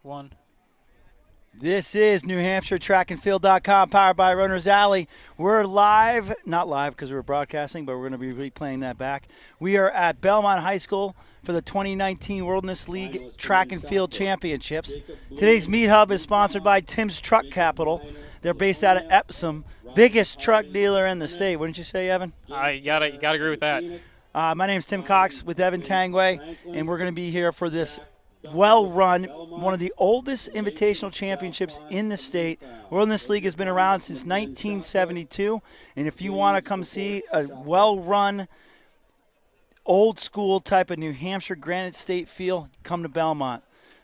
1. This is NewHampshireTrackandField.com, powered by Runners Alley. We're live, not live because we're broadcasting, but we're going to be replaying that back. We are at Belmont High School for the 2019 Wilderness League Track and Field Championships. Today's Meet Hub is sponsored by Tim's Truck Capital. They're based out of Epsom, biggest truck dealer in the state. Wouldn't you say, Evan? You gotta agree with that. My name's Tim Cox with Evan Tangway, and we're going to be here for this well-run, one of the oldest invitational championships in the state. Wilderness League has been around since 1972, and if you want to come see a well-run, old-school type of New Hampshire Granite State feel, come to Belmont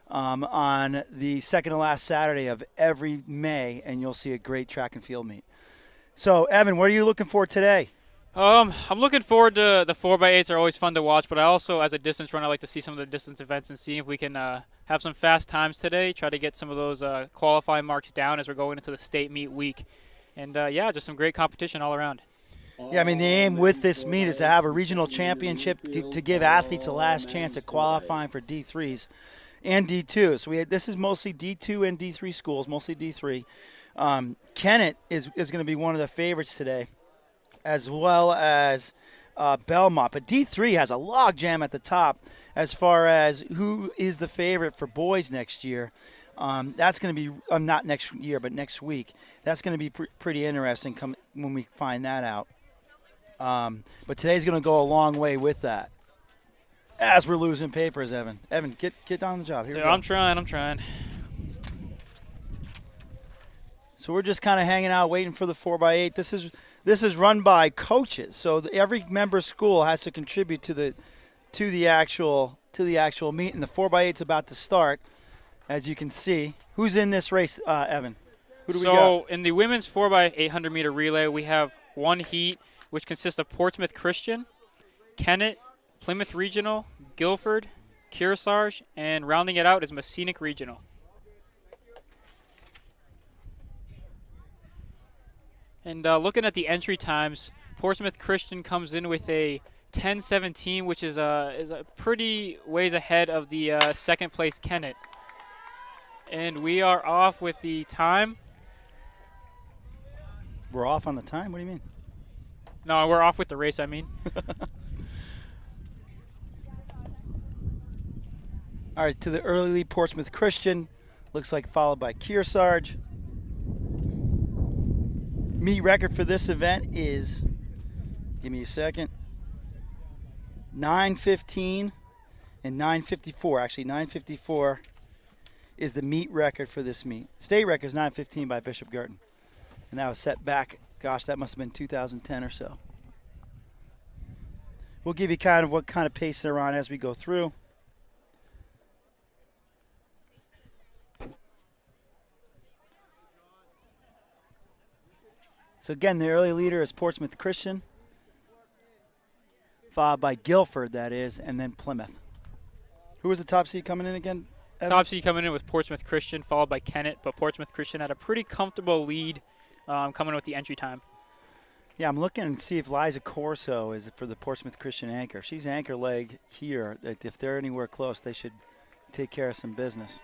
on the second to last Saturday of every May, and you'll see a great track and field meet. So, Evan, what are you looking for today? I'm looking forward to the 4x8s. Are always fun to watch, but I also, as a distance runner, I like to see some of the distance events and see if we can have some fast times today. Try to get some of those qualifying marks down as we're going into the state meet week, and just some great competition all around. Yeah, I mean, the aim with this meet is to have a regional championship to give athletes a last chance at qualifying for D3s and D2s. So this is mostly D2 and D3 schools, mostly D3. Kennett is going to be one of the favorites today, as well as Belmont. But D3 has a logjam at the top as far as who is the favorite for boys next year. That's going to be not next year, but next week. That's going to be pretty interesting when we find that out. But today's going to go a long way with that. As we're losing papers, Evan. Evan, get on the job. Here we go. I'm trying. So we're just kind of hanging out, waiting for the 4x8. This is run by coaches, so every member school has to contribute to the actual meet, and the 4x8's about to start, as you can see. Who's in this race, Evan? Who do we got? So in the women's 4x800 meter relay, we have one heat, which consists of Portsmouth Christian, Kennett, Plymouth Regional, Guilford, Kearsarge, and rounding it out is Messinic Regional. And looking at the entry times, Portsmouth Christian comes in with a 10:17, which is a pretty ways ahead of the second place Kennett. And we are off with the time. We're off on the time? What do you mean? No, we're off with the race, I mean. All right, to the early lead, Portsmouth Christian. Looks like followed by Kearsarge. Meet record for this event is, give me a second, 9:15 and 9:54. Actually, 9:54 is the meet record for this meet. State record is 9:15 by Bishop Girton. And that was set back, gosh, that must have been 2010 or so. We'll give you kind of what kind of pace they're on as we go through. So again, the early leader is Portsmouth Christian, followed by Guilford, that is, and then Plymouth. Who was the top seed coming in again, Evan? Top seed coming in was Portsmouth Christian, followed by Kennett, but Portsmouth Christian had a pretty comfortable lead coming with the entry time. Yeah, I'm looking to see if Liza Corso is for the Portsmouth Christian anchor. She's anchor leg here. If they're anywhere close, they should take care of some business.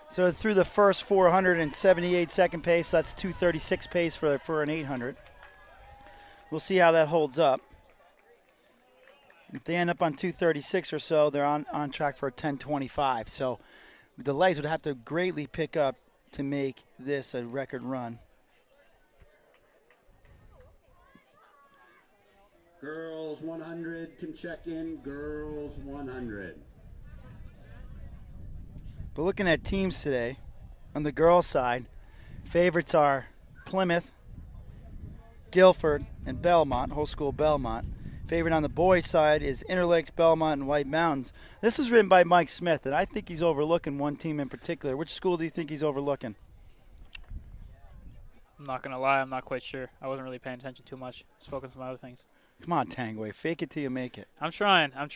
So through the first 478 second pace, that's 236 pace for an 800. We'll see how that holds up. If they end up on 236 or so, they're on track for a 1025. So the legs would have to greatly pick up to make this a record run. Girls 100 can check in. Girls 100. But looking at teams today, on the girls' side, favorites are Plymouth, Guilford, and Belmont, whole school Belmont. Favorite on the boys' side is Interlakes, Belmont, and White Mountains. This is written by Mike Smith, and I think he's overlooking one team in particular. Which school do you think he's overlooking? I'm not going to lie, I'm not quite sure. I wasn't really paying attention too much. I was focusing on other things. Come on, Tangway. Fake it till you make it. I'm trying. I'm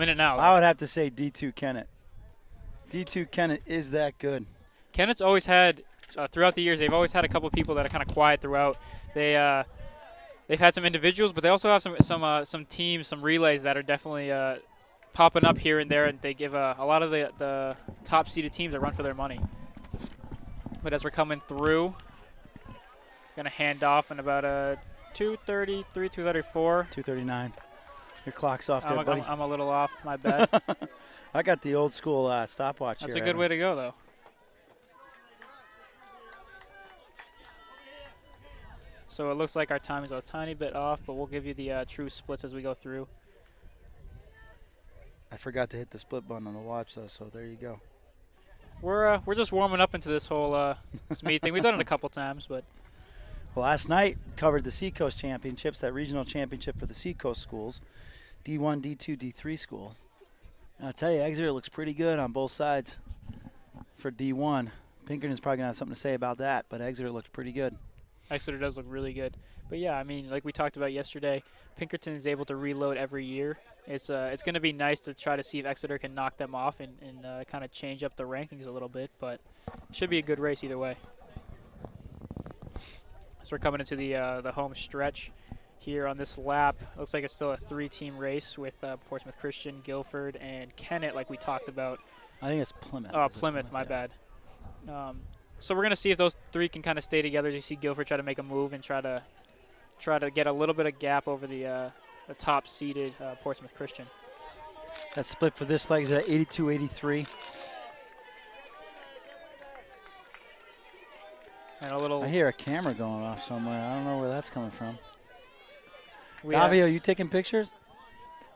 in it now. I would have to say D2 Kennett. D2 Kennett is that good. Kennett's always had, throughout the years, they've always had a couple of people that are kind of quiet throughout. They've had some individuals, but they also have some teams, some relays that are definitely popping up here and there, and they give a lot of the top seeded teams that run for their money. But as we're coming through, gonna hand off in about a 2:33, 2:34. 2:39. Your clock's off there, buddy. I'm a little off. My bad. I got the old school stopwatch here. That's a good way to go, though. So it looks like our timing's a tiny bit off, but we'll give you the true splits as we go through. I forgot to hit the split button on the watch, though, so there you go. We're just warming up into this whole this meet thing. We've done it a couple times, but Well, last night covered the Seacoast Championships, that regional championship for the Seacoast schools, D1, D2, D3 schools. And I'll tell you, Exeter looks pretty good on both sides for D1. Pinkerton's probably going to have something to say about that, but Exeter looks pretty good. Exeter does look really good. But yeah, I mean, like we talked about yesterday, Pinkerton is able to reload every year. It's going to be nice to try to see if Exeter can knock them off and kind of change up the rankings a little bit, but it should be a good race either way. So we're coming into the home stretch here on this lap. Looks like it's still a 3-team race with Portsmouth Christian, Guilford, and Kennett, like we talked about. I think it's Plymouth. Oh, Plymouth, my bad. So we're going to see if those three can kind of stay together. You see Guilford try to make a move and try to get a little bit of gap over the top-seeded Portsmouth Christian. That split for this leg is at 82-83. And a little. I hear a camera going off somewhere. I don't know where that's coming from. Davio, Davio, you taking pictures?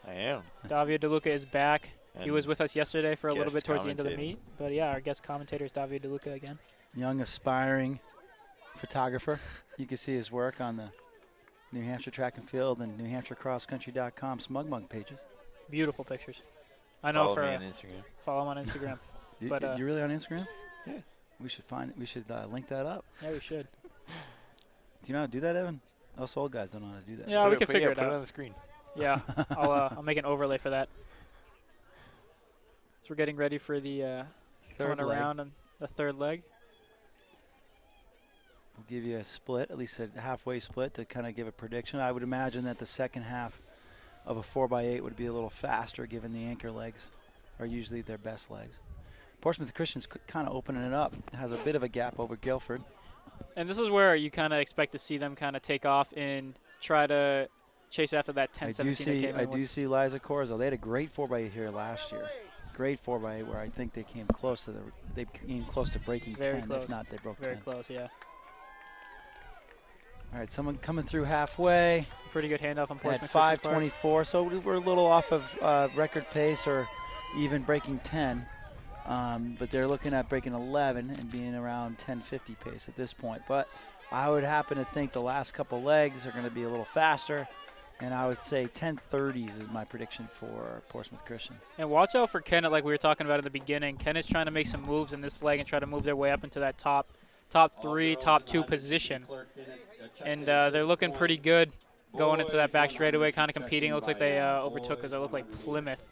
I am. Davio DeLuca is back. And he was with us yesterday for a little guest bit towards the end of the commentating. meet. But yeah, our guest commentator is Davio DeLuca again. Young, aspiring photographer. You can see his work on the New Hampshire Track and Field and NewHampshireCrossCountry.com Smug Mug pages. Beautiful pictures. I know Follow me on Instagram. follow him on Instagram. But, you really on Instagram? Yeah. We should find. We should link that up. Yeah, we should. Do you know how to do that, Evan? Us old guys don't know how to do that. Yeah, we can figure it Put it on out. the screen. Yeah, I'll make an overlay for that. So we're getting ready for the Third coming leg. around on the third leg. We'll give you a split, at least a halfway split, to kind of give a prediction. I would imagine that the second half of a 4x8 would be a little faster, given the anchor legs are usually their best legs. Portsmouth Christian's kind of opening it up. Has a bit of a gap over Guilford. And this is where you kind of expect to see them kind of take off and try to chase after that 10-17 I do see Liza Corzo. They had a great 4x8 here last year. Great 4x8 where I think they came close to breaking Very 10. close. If not, they broke Very 10. close, yeah. All right, someone coming through halfway. Pretty good handoff on At Portsmouth Christian's part. 5:24, so we're a little off of record pace or even breaking 10. But they're looking at breaking 11 and being around 10:50 pace at this point. But I would happen to think the last couple legs are going to be a little faster, and I would say 10:30s is my prediction for Portsmouth Christian. And watch out for Kennett, like we were talking about in the beginning. Kennett's trying to make some moves in this leg and try to move their way up into that top 3, top 2 position. And they're looking pretty good going into that back straightaway, kind of competing. It looks like they overtook because they look like Plymouth.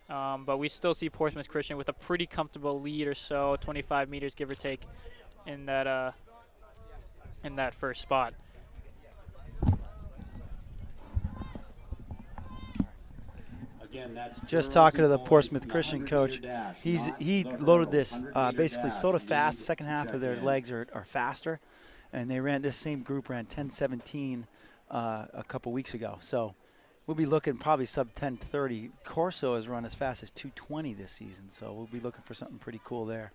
But we still see Portsmouth Christian with a pretty comfortable lead or so, 25 meters give or take, in that first spot. Again, that's Just girls talking to and the boys Portsmouth in the Christian 100 coach, meter dash, he not the loaded hurdle. this 100 basically meter slow to dash. fast. Again, Second half of their check in. legs are faster, and they ran this same group ran 10:17 a couple weeks ago. So we'll be looking probably sub 10:30. Corso has run as fast as 2:20 this season, so we'll be looking for something pretty cool there.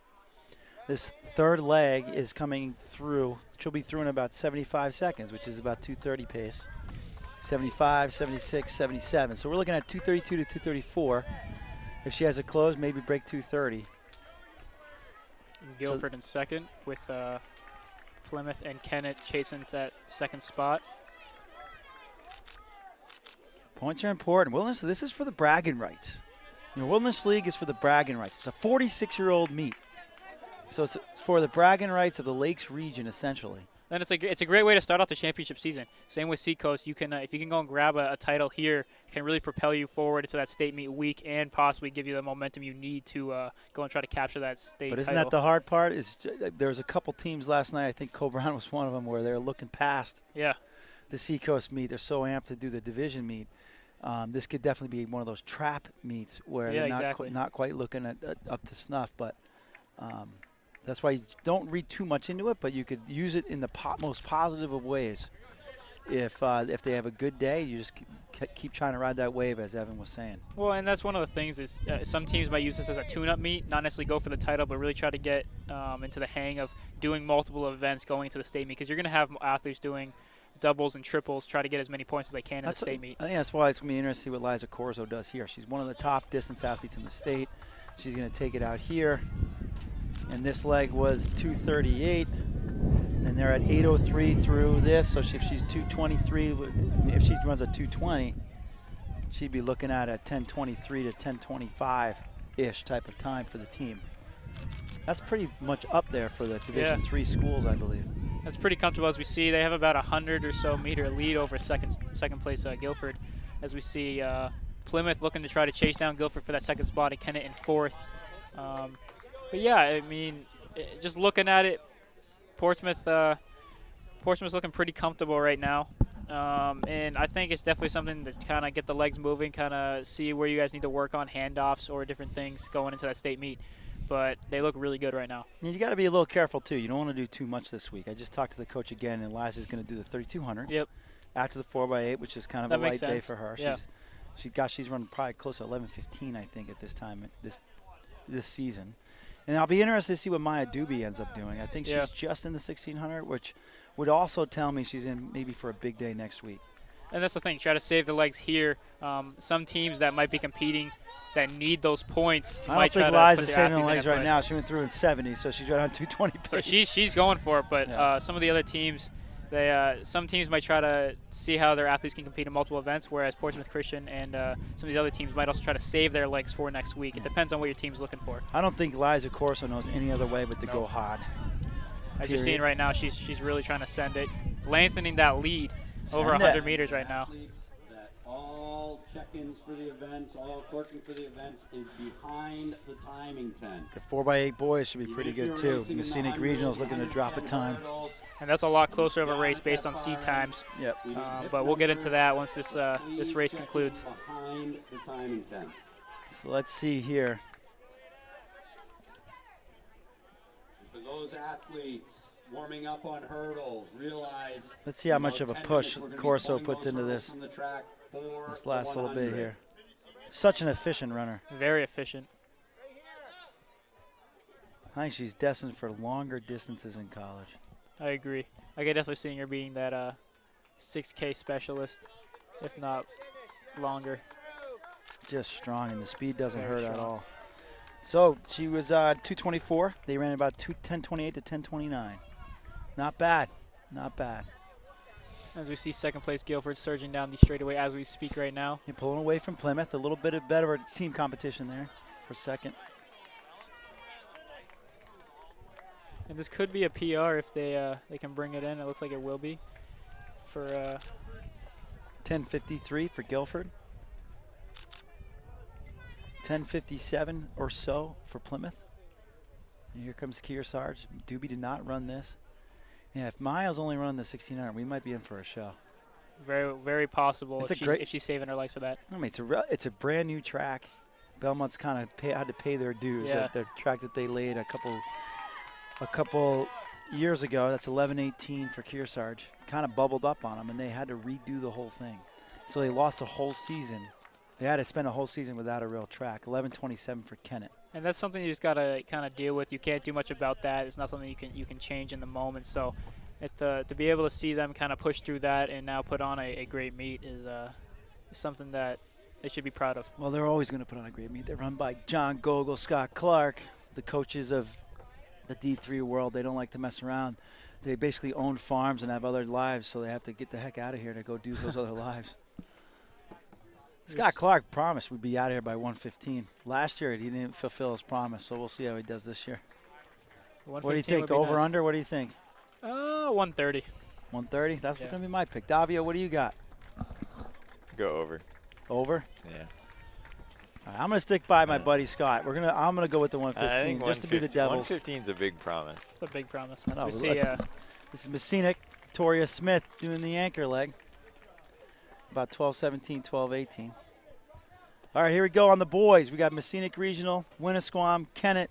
This third leg is coming through. She'll be through in about 75 seconds, which is about 2:30 pace. 75, 76, 77. So we're looking at 2:32 to 2:34. If she has a close, maybe break 2:30. And Guilford in second with Plymouth and Kennett chasing that second spot. Points are important. Wilderness, this is for the bragging rights. You know, Wilderness League is for the bragging rights. It's a 46-year-old meet. So it's for the bragging rights of the Lakes region, essentially. And it's a great way to start off the championship season. Same with Seacoast. You can if you can go and grab a title here, it can really propel you forward into that state meet week and possibly give you the momentum you need to go and try to capture that state But isn't title. that the hard part? There was a couple teams last night, I think Co-Brown was one of them, where they're looking past Yeah. the Seacoast meet. They're so amped to do the division meet. This could definitely be one of those trap meets where Yeah, they're exactly. not quite looking at up to snuff. But That's why you don't read too much into it, but you could use it in the most positive of ways. If they have a good day, you just keep trying to ride that wave, as Evan was saying. Well, and that's one of the things is some teams might use this as a tune-up meet, not necessarily go for the title, but really try to get into the hang of doing multiple events going into the state meet, because you're going to have athletes doing doubles and triples, try to get as many points as they can in the state meet. I think that's why it's going to be interesting to see what Liza Corso does here. She's one of the top distance athletes in the state. She's going to take it out here. And this leg was 238. And they're at 8:03 through this. So if she's 223, if she runs a 220, she'd be looking at a 10:23 to 10:25-ish type of time for the team. That's pretty much up there for the Division III schools, I believe. That's pretty comfortable. As we see, they have about 100 or so meter lead over second place Guilford. As we see Plymouth looking to try to chase down Guilford for that second spot, and Kennett in fourth. But yeah, I mean, just looking at it, Portsmouth's looking pretty comfortable right now. And I think it's definitely something to kind of get the legs moving, kind of see where you guys need to work on handoffs or different things going into that state meet. But they look really good right now. And you got to be a little careful, too. You don't want to do too much this week. I just talked to the coach again, and Liza's going to do the 3,200. Yep. After the 4x8, which is kind of That a makes light day sense. for her. Yeah. She's running probably close to 11:15, I think, at this time this season. And I'll be interested to see what Maya Doobie ends up doing. I think she's just in the 1,600, which would also tell me she's in maybe for a big day next week. And that's the thing. Try to save the legs here. Some teams that might be competing that need those points. I don't think Liza's saving the legs right now. She went through in 70, so she's right on 220 pace. So she's going for it, but some of the other teams, some teams might try to see how their athletes can compete in multiple events, whereas Portsmouth Christian and some of these other teams might also try to save their legs for next week. It depends on what your team's looking for. I don't think Liza Corso knows any other way but to go hard. As you're seeing right now, she's really trying to send it, lengthening that lead over 100 meters right now. All check-ins for the events, all clerking for the events is behind the timing 10. The 4x8 boys should be pretty good too. Messinic Regional's looking to drop a time. And that's a lot closer of a race based on seed times. Yep. But we'll get into that once this race concludes. Behind the timing 10. So let's see here. For those athletes warming up on hurdles, realize. Let's see how much of a push Corso puts into this last little bit here. Such an efficient runner. Very efficient. I think she's destined for longer distances in college. I agree. I could definitely see her being that 6K specialist, if not longer. Just strong, and the speed doesn't hurt at all. So she was 224. They ran about 10:28 to 10:29. Not bad. Not bad. As we see second place Guilford surging down the straightaway as we speak right now. You're pulling away from Plymouth. A little bit of better team competition there for second. And this could be a PR if they can bring it in. It looks like it will be for 10:53 for Guilford. 10:57 or so for Plymouth. And here comes Kearsarge. Doobie did not run this. Yeah, if Miles only running the 1,600, we might be in for a show. Very, very possible if she's saving her legs for that. I mean, it's a brand new track. Belmont's kind of had to pay their dues at the track that they laid a couple years ago. That's 11:18 for Kearsarge. Kind of bubbled up on them, and they had to redo the whole thing. So they lost a whole season. They had to spend a whole season without a real track. 11:27 for Kennett. And that's something you just got to kind of deal with. You can't do much about that. It's not something you can change in the moment. So to be able to see them kind of push through that and now put on a great meet is something that they should be proud of. Well, they're always going to put on a great meet. They're run by John Gogol, Scott Clark, the coaches of the D3 world. They don't like to mess around. They basically own farms and have other lives, so they have to get the heck out of here to go do those other lives. Scott Clark promised we'd be out of here by 1:15. Last year, he didn't fulfill his promise, so we'll see how he does this year. What do you think? Over, nice. Under? What do you think? 130. 130? That's going to be my pick. Davio, what do you got? Go over. Over? Yeah. All right, I'm going to stick by my buddy Scott. I'm going to go with the 115 just to be the Devils. 115 is a big promise. It's a big promise. I know. This is Messinic, Toria Smith doing the anchor leg. About 12-17, 12-18. All right, here we go on the boys. We got Messinic Regional, Winnisquam, Kennett,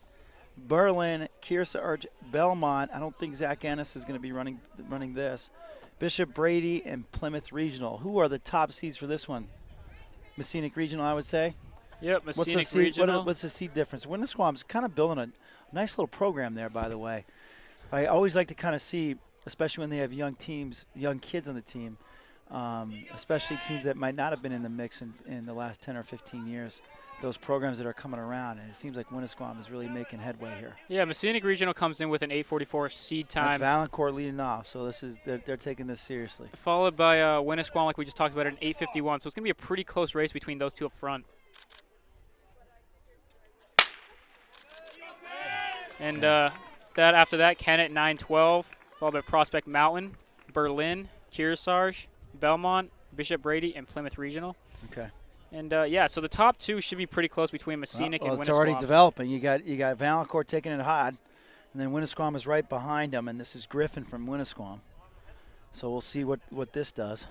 Berlin, Kearsarge, Belmont. I don't think Zach Ennis is going to be running this. Bishop Brady and Plymouth Regional. Who are the top seeds for this one? Messinic Regional, I would say. Yep, Messinic Regional. What's the seed difference? Winnisquam's kind of building a nice little program there, by the way. I always like to kind of see, especially when they have young kids on the team, especially teams that might not have been in the mix in the last 10 or 15 years, those programs that are coming around. And it seems like Winnisquam is really making headway here. Yeah, Messinic Regional comes in with an 8:44 seed time. That's Valancourt leading off, so they're taking this seriously. Followed by Winnisquam, like we just talked about, at an 8:51. So it's going to be a pretty close race between those two up front. And after that, Kennett 9:12, followed by Prospect Mountain, Berlin, Kearsarge, Belmont, Bishop Brady, and Plymouth Regional. Okay. And so the top two should be pretty close between Messinic and Winnisquam. It's already developing. You got Valancourt taking it hard, and then Winnisquam is right behind them, and this is Griffin from Winnisquam. So we'll see what this does.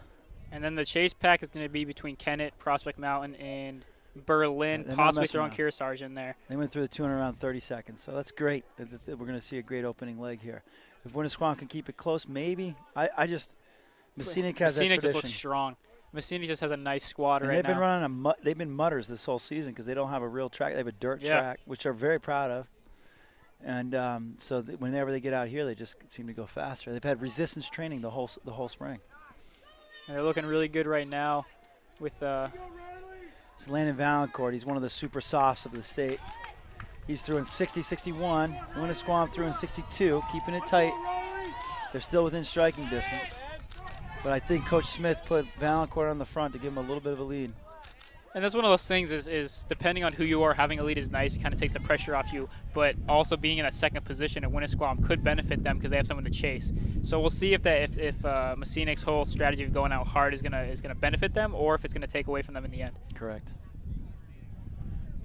And then the chase pack is going to be between Kennett, Prospect Mountain, and Berlin, They're possibly throwing Kearsarge in there. They went through the 200 around 30 seconds, so that's great. We're going to see a great opening leg here. If Winnisquam can keep it close, maybe. Messinic has that tradition. Messinic just looks strong. Messinic just has a nice squad right now. They've been mutters this whole season because they don't have a real track. They have a dirt track, which they're very proud of. And so whenever they get out here, they just seem to go faster. They've had resistance training the whole spring. They're looking really good right now with It's Landon Valancourt. He's one of the super softs of the state. He's through in 60-61. Winnisquam through in 62, keeping it tight. They're still within striking distance. But I think Coach Smith put Valancourt on the front to give him a little bit of a lead. And that's one of those things is depending on who you are, having a lead is nice. It kind of takes the pressure off you. But also being in a second position at Winnisquam could benefit them because they have someone to chase. So we'll see if Messinic's whole strategy of going out hard is gonna benefit them, or if it's gonna take away from them in the end. Correct.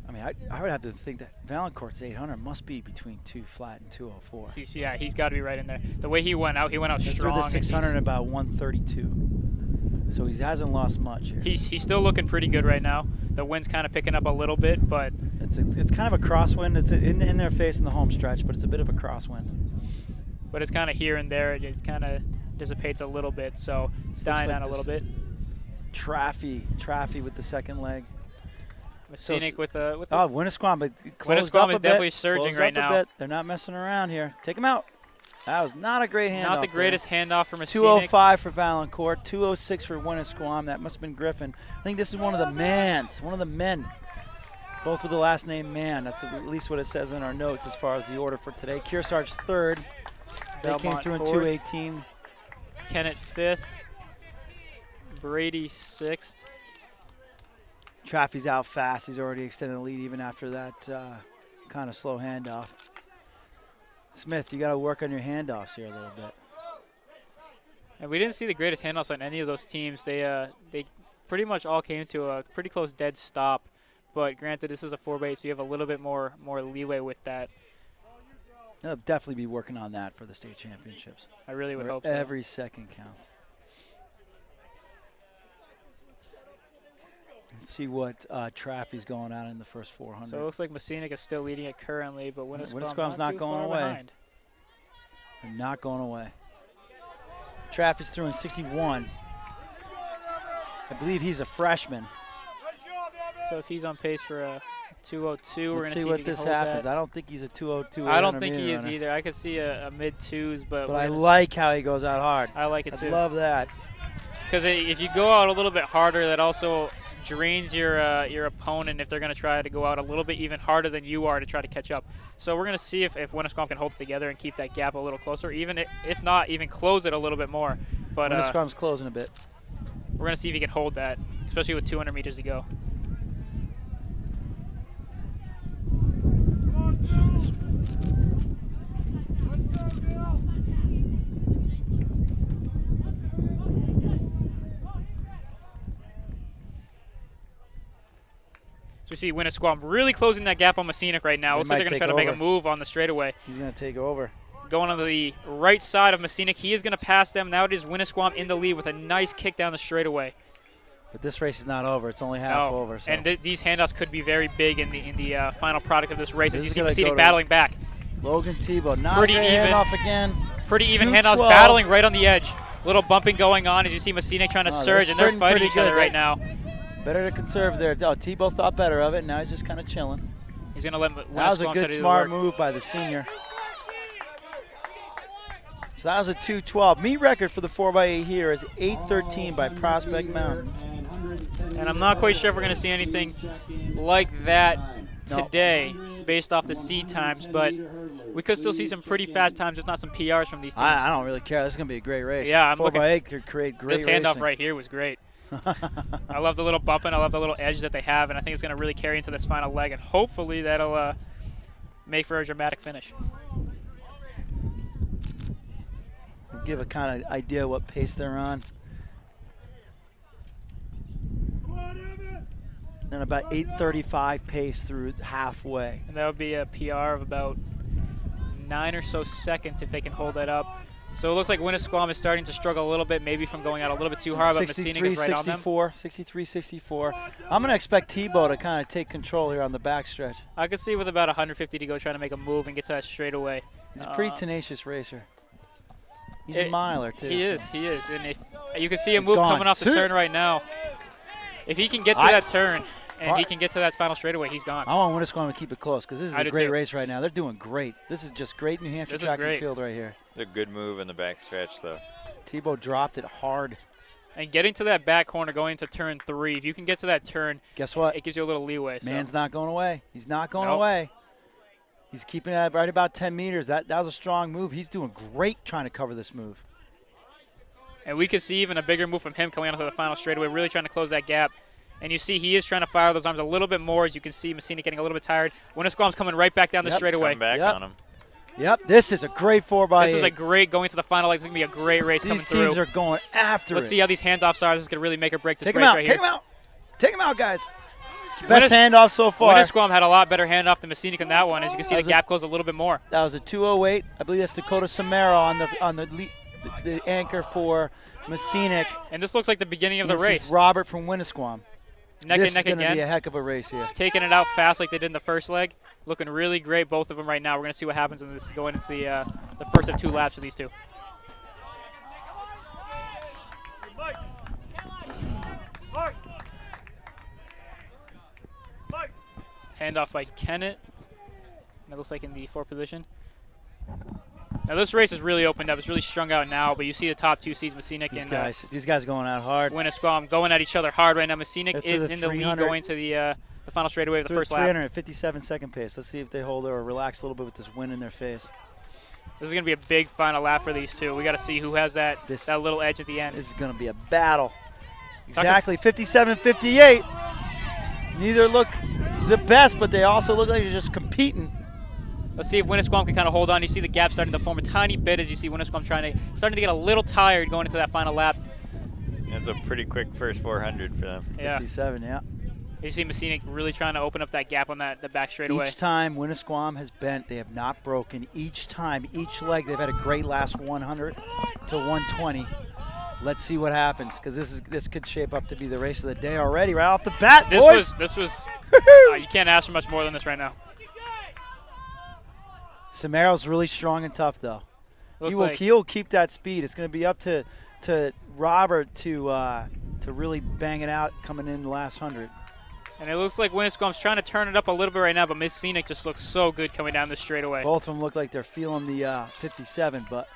I mean, I would have to think that Valancourt's 800 must be between 2 flat and 204. He's got to be right in there. The way he went out strong. Through the 600 about 132. So he hasn't lost much here. He's still looking pretty good right now. The wind's kind of picking up a little bit, but it's kind of a crosswind. It's in their face in the home stretch, but it's a bit of a crosswind. But it's kind of here and there. It kind of dissipates a little bit, so it's dying down a little bit. Traffy with the second leg. Messinic with Winnisquam, but Winnisquam is definitely surging right now. They're not messing around here. Take him out. That was not a great handoff. Not the greatest handoff for Messinic. 205 for Valancourt, 206 for Winnisquam. That must have been Griffin. I think this is one of the men. Both with the last name Mann. That's at least what it says in our notes as far as the order for today. Kearsarge third. They came through in 218. Kennett fifth. Brady sixth. Traffy's out fast. He's already extended the lead even after that kind of slow handoff. Smith, you got to work on your handoffs here a little bit. And we didn't see the greatest handoffs on any of those teams. They pretty much all came to a pretty close dead stop. But granted, this is a 4x8, so you have a little bit more leeway with that. They'll definitely be working on that for the state championships. I really would hope so. Every second counts. Let's see what Traffy's going out in the first 400. So it looks like Messinic is still leading it currently, but Winnisquam's not going away. Behind. They're not going away. Traffy's through in 61. I believe he's a freshman. So if he's on pace for a 202, we're going to see what this happens. I don't think he's a 202. I don't think he is either. I could see a mid-twos, but I like how he goes out hard. I like it too. I love that. Because if you go out a little bit harder, that also drains your opponent if they're going to try to go out a little bit even harder than you are to try to catch up. So we're going to see if Winnisquam can hold it together and keep that gap a little closer, even if not, even close it a little bit more. But Winnisquam's closing a bit. We're going to see if he can hold that, especially with 200 meters to go. So we see Winnisquam really closing that gap on Messinic right now. Looks like they're going to try to make a move on the straightaway. He's going to take over. Going on the right side of Messinic. He is going to pass them. Now it is Winnisquam in the lead with a nice kick down the straightaway. But this race is not over. It's only half over. So. And these handoffs could be very big in the final product of this race. As you see Messinic battling back. Logan Tebow, not pretty a even handoff again. Pretty even 212. handoffs, battling right on the edge. Little bumping going on as you see Messinic trying to surge, and they're fighting each other right now. Better to conserve there. Oh, Tebow thought better of it. Now he's just kind of chilling. He's going to let That was a good, smart move by the senior. So that was a 2:12. Meet record for the 4x8 here is 8:13 by Prospect Mountain. And I'm not quite sure if we're going to see anything like that today based off the seed times, but we could still see some pretty fast times, just not some PRs from these teams. I don't really care. This is going to be a great race. Yeah, I'm 4x8 could create great This handoff racing. right here was great. I love the little bumping. I love the little edge that they have, and I think it's going to really carry into this final leg, and hopefully that'll make for a dramatic finish. Give a kind of idea what pace they're on. And about 8:35 pace through halfway. And that would be a PR of about 9 or so seconds if they can hold that up. So it looks like Winnisquam is starting to struggle a little bit, maybe from going out a little bit too hard, but Messinic is right on them. 63-64. I'm going to expect Tebow to kind of take control here on the backstretch. I could see with about 150 to go trying to make a move and get to that straightaway. He's a pretty tenacious racer. He's a miler, too. He is. And if you can see a move coming off the turn right now. If he can get to that turn and he can get to that final straightaway, he's gone. I want Winnisquam to keep it close because this is a great race right now. They're doing great. This is just great New Hampshire track and field right here. A good move in the backstretch, though. Tebow dropped it hard. And getting to that back corner going into turn 3, if you can get to that turn, guess what? It gives you a little leeway. Man's not going away. He's not going away. He's keeping it right about 10 meters. That was a strong move. He's doing great trying to cover this move. And we could see even a bigger move from him coming out to the final straightaway, really trying to close that gap. And you see he is trying to fire those arms a little bit more. As you can see, Messinic getting a little bit tired. Winnisquam's coming right back down the straightaway. Back on him. Yep, this is a great 4x8. This is a great going to the final. It's going to be a great race coming through. These teams are going after Let's see how these handoffs are. This is going to really make or break this race right here. Take him out. Take him out, guys. Best handoff so far. Winnisquam had a lot better handoff than Messinic in that one. As you can see, the gap closed a little bit more. That was a 2:08. I believe that's Dakota Samara on the anchor for Messinic. And this looks like the beginning of the race. This is Robert from Winnisquam. This is going to be a heck of a race here. Taking it out fast like they did in the first leg. Looking really great, both of them right now. We're going to see what happens in this going into the first of 2 laps of these two. Handoff by Kennett. That looks like in the 4th position. Now this race has really opened up. It's really strung out now, but you see the top 2 seeds, Messinic and these guys going out hard. Winnisquam going at each other hard right now. Messinic is in the lead going to the final straightaway of the first lap. 357-second pace. Let's see if they hold it or relax a little bit with this win in their face. This is going to be a big final lap for these two. We got to see who has that little edge at the end. This is going to be a battle. Exactly, 57-58. Neither look the best, but they also look like they're just competing. Let's see if Winnisquam can kind of hold on. You see the gap starting to form a tiny bit as you see Winnisquam starting to get a little tired going into that final lap. It's a pretty quick first 400 for them. Yeah. 57, yeah. You see Messinic really trying to open up that gap on the back straightaway. Each time Winnisquam has bent, they have not broken. Each time, each leg, they've had a great last 100 to 120. Let's see what happens, because this could shape up to be the race of the day already, right off the bat, boys. This was you can't ask for much more than this right now. Samaro's really strong and tough, though. He'll keep that speed. It's going to be up to Robert to really bang it out coming in the last 100. And it looks like Winnisquam's trying to turn it up a little bit right now, but Messinic just looks so good coming down the straightaway. Both of them look like they're feeling the 57, but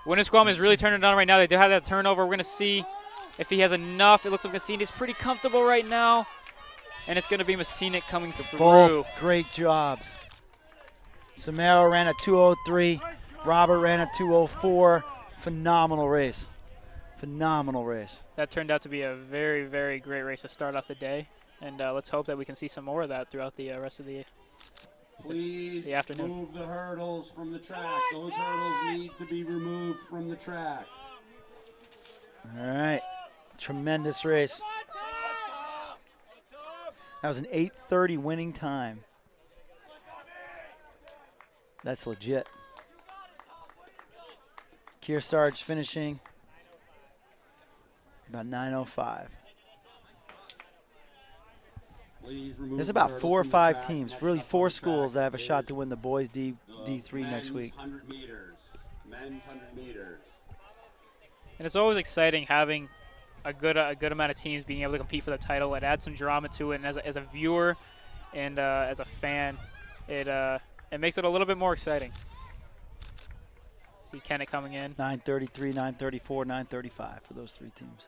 Winnisquam is really turning it on right now. They do have that turnover. We're going to see if he has enough. It looks like Messinic's pretty comfortable right now, and it's going to be Messinic coming through. Both great jobs. Samaro ran a 2:03. Robert ran a 2:04. Phenomenal race. Phenomenal race. That turned out to be a very, very great race to start off the day. And let's hope that we can see some more of that throughout the rest of the afternoon. Please move the hurdles from the track. Those hurdles need to be removed from the track. All right. Tremendous race. That was an 8:30 winning time. That's legit. Kearsarge finishing about 9:05. Please remove There's the about hurdles 4 or from the 5 track. teams, Next really up 4 on the schools that track have a shot is to win the boys the D3 next men's week. 100 meters. Men's 100 meters. And it's always exciting having a good amount of teams being able to compete for the title. It adds some drama to it, and as a viewer and as a fan, it makes it a little bit more exciting. See Kennett coming in. 9:33, 9:34, 9:35 for those 3 teams.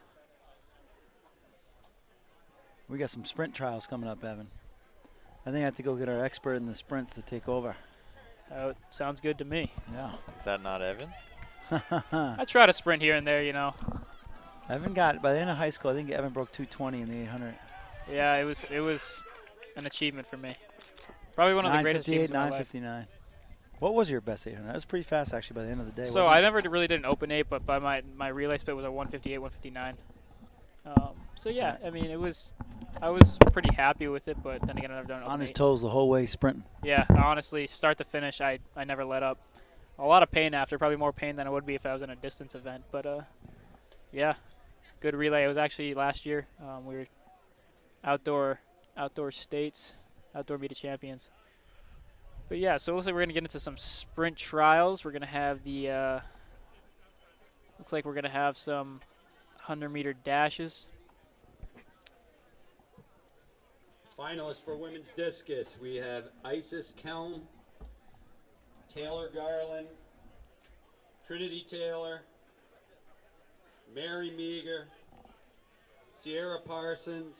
We got some sprint trials coming up, Evan. I think I have to go get our expert in the sprints to take over. Sounds good to me. Yeah. Is that not Evan? I try to sprint here and there, you know. Evan got, by the end of high school, I think Evan broke 2:20 in the 800. Yeah, it was an achievement for me. Probably one of the greatest achievements 9:58, of my life. 9:59. What was your best 800? That was pretty fast, actually, by the end of the day. So wasn't I it? never really did an open 8, but by my relay split was a 158, 159. So yeah, I mean, I was pretty happy with it, but then again, I've never done an open On his 8. toes the whole way sprinting. Yeah, honestly, start to finish, I never let up. A lot of pain after, probably more pain than it would be if I was in a distance event. But yeah, good relay. It was actually last year. We were outdoor states, outdoor meet champions. But yeah, so it looks like we're gonna get into some sprint trials. We're gonna have the looks like we're gonna have some 100-meter dashes. Finalists for women's discus, we have Isis Kelm, Taylor Garland, Trinity Taylor, Mary Meager, Sierra Parsons,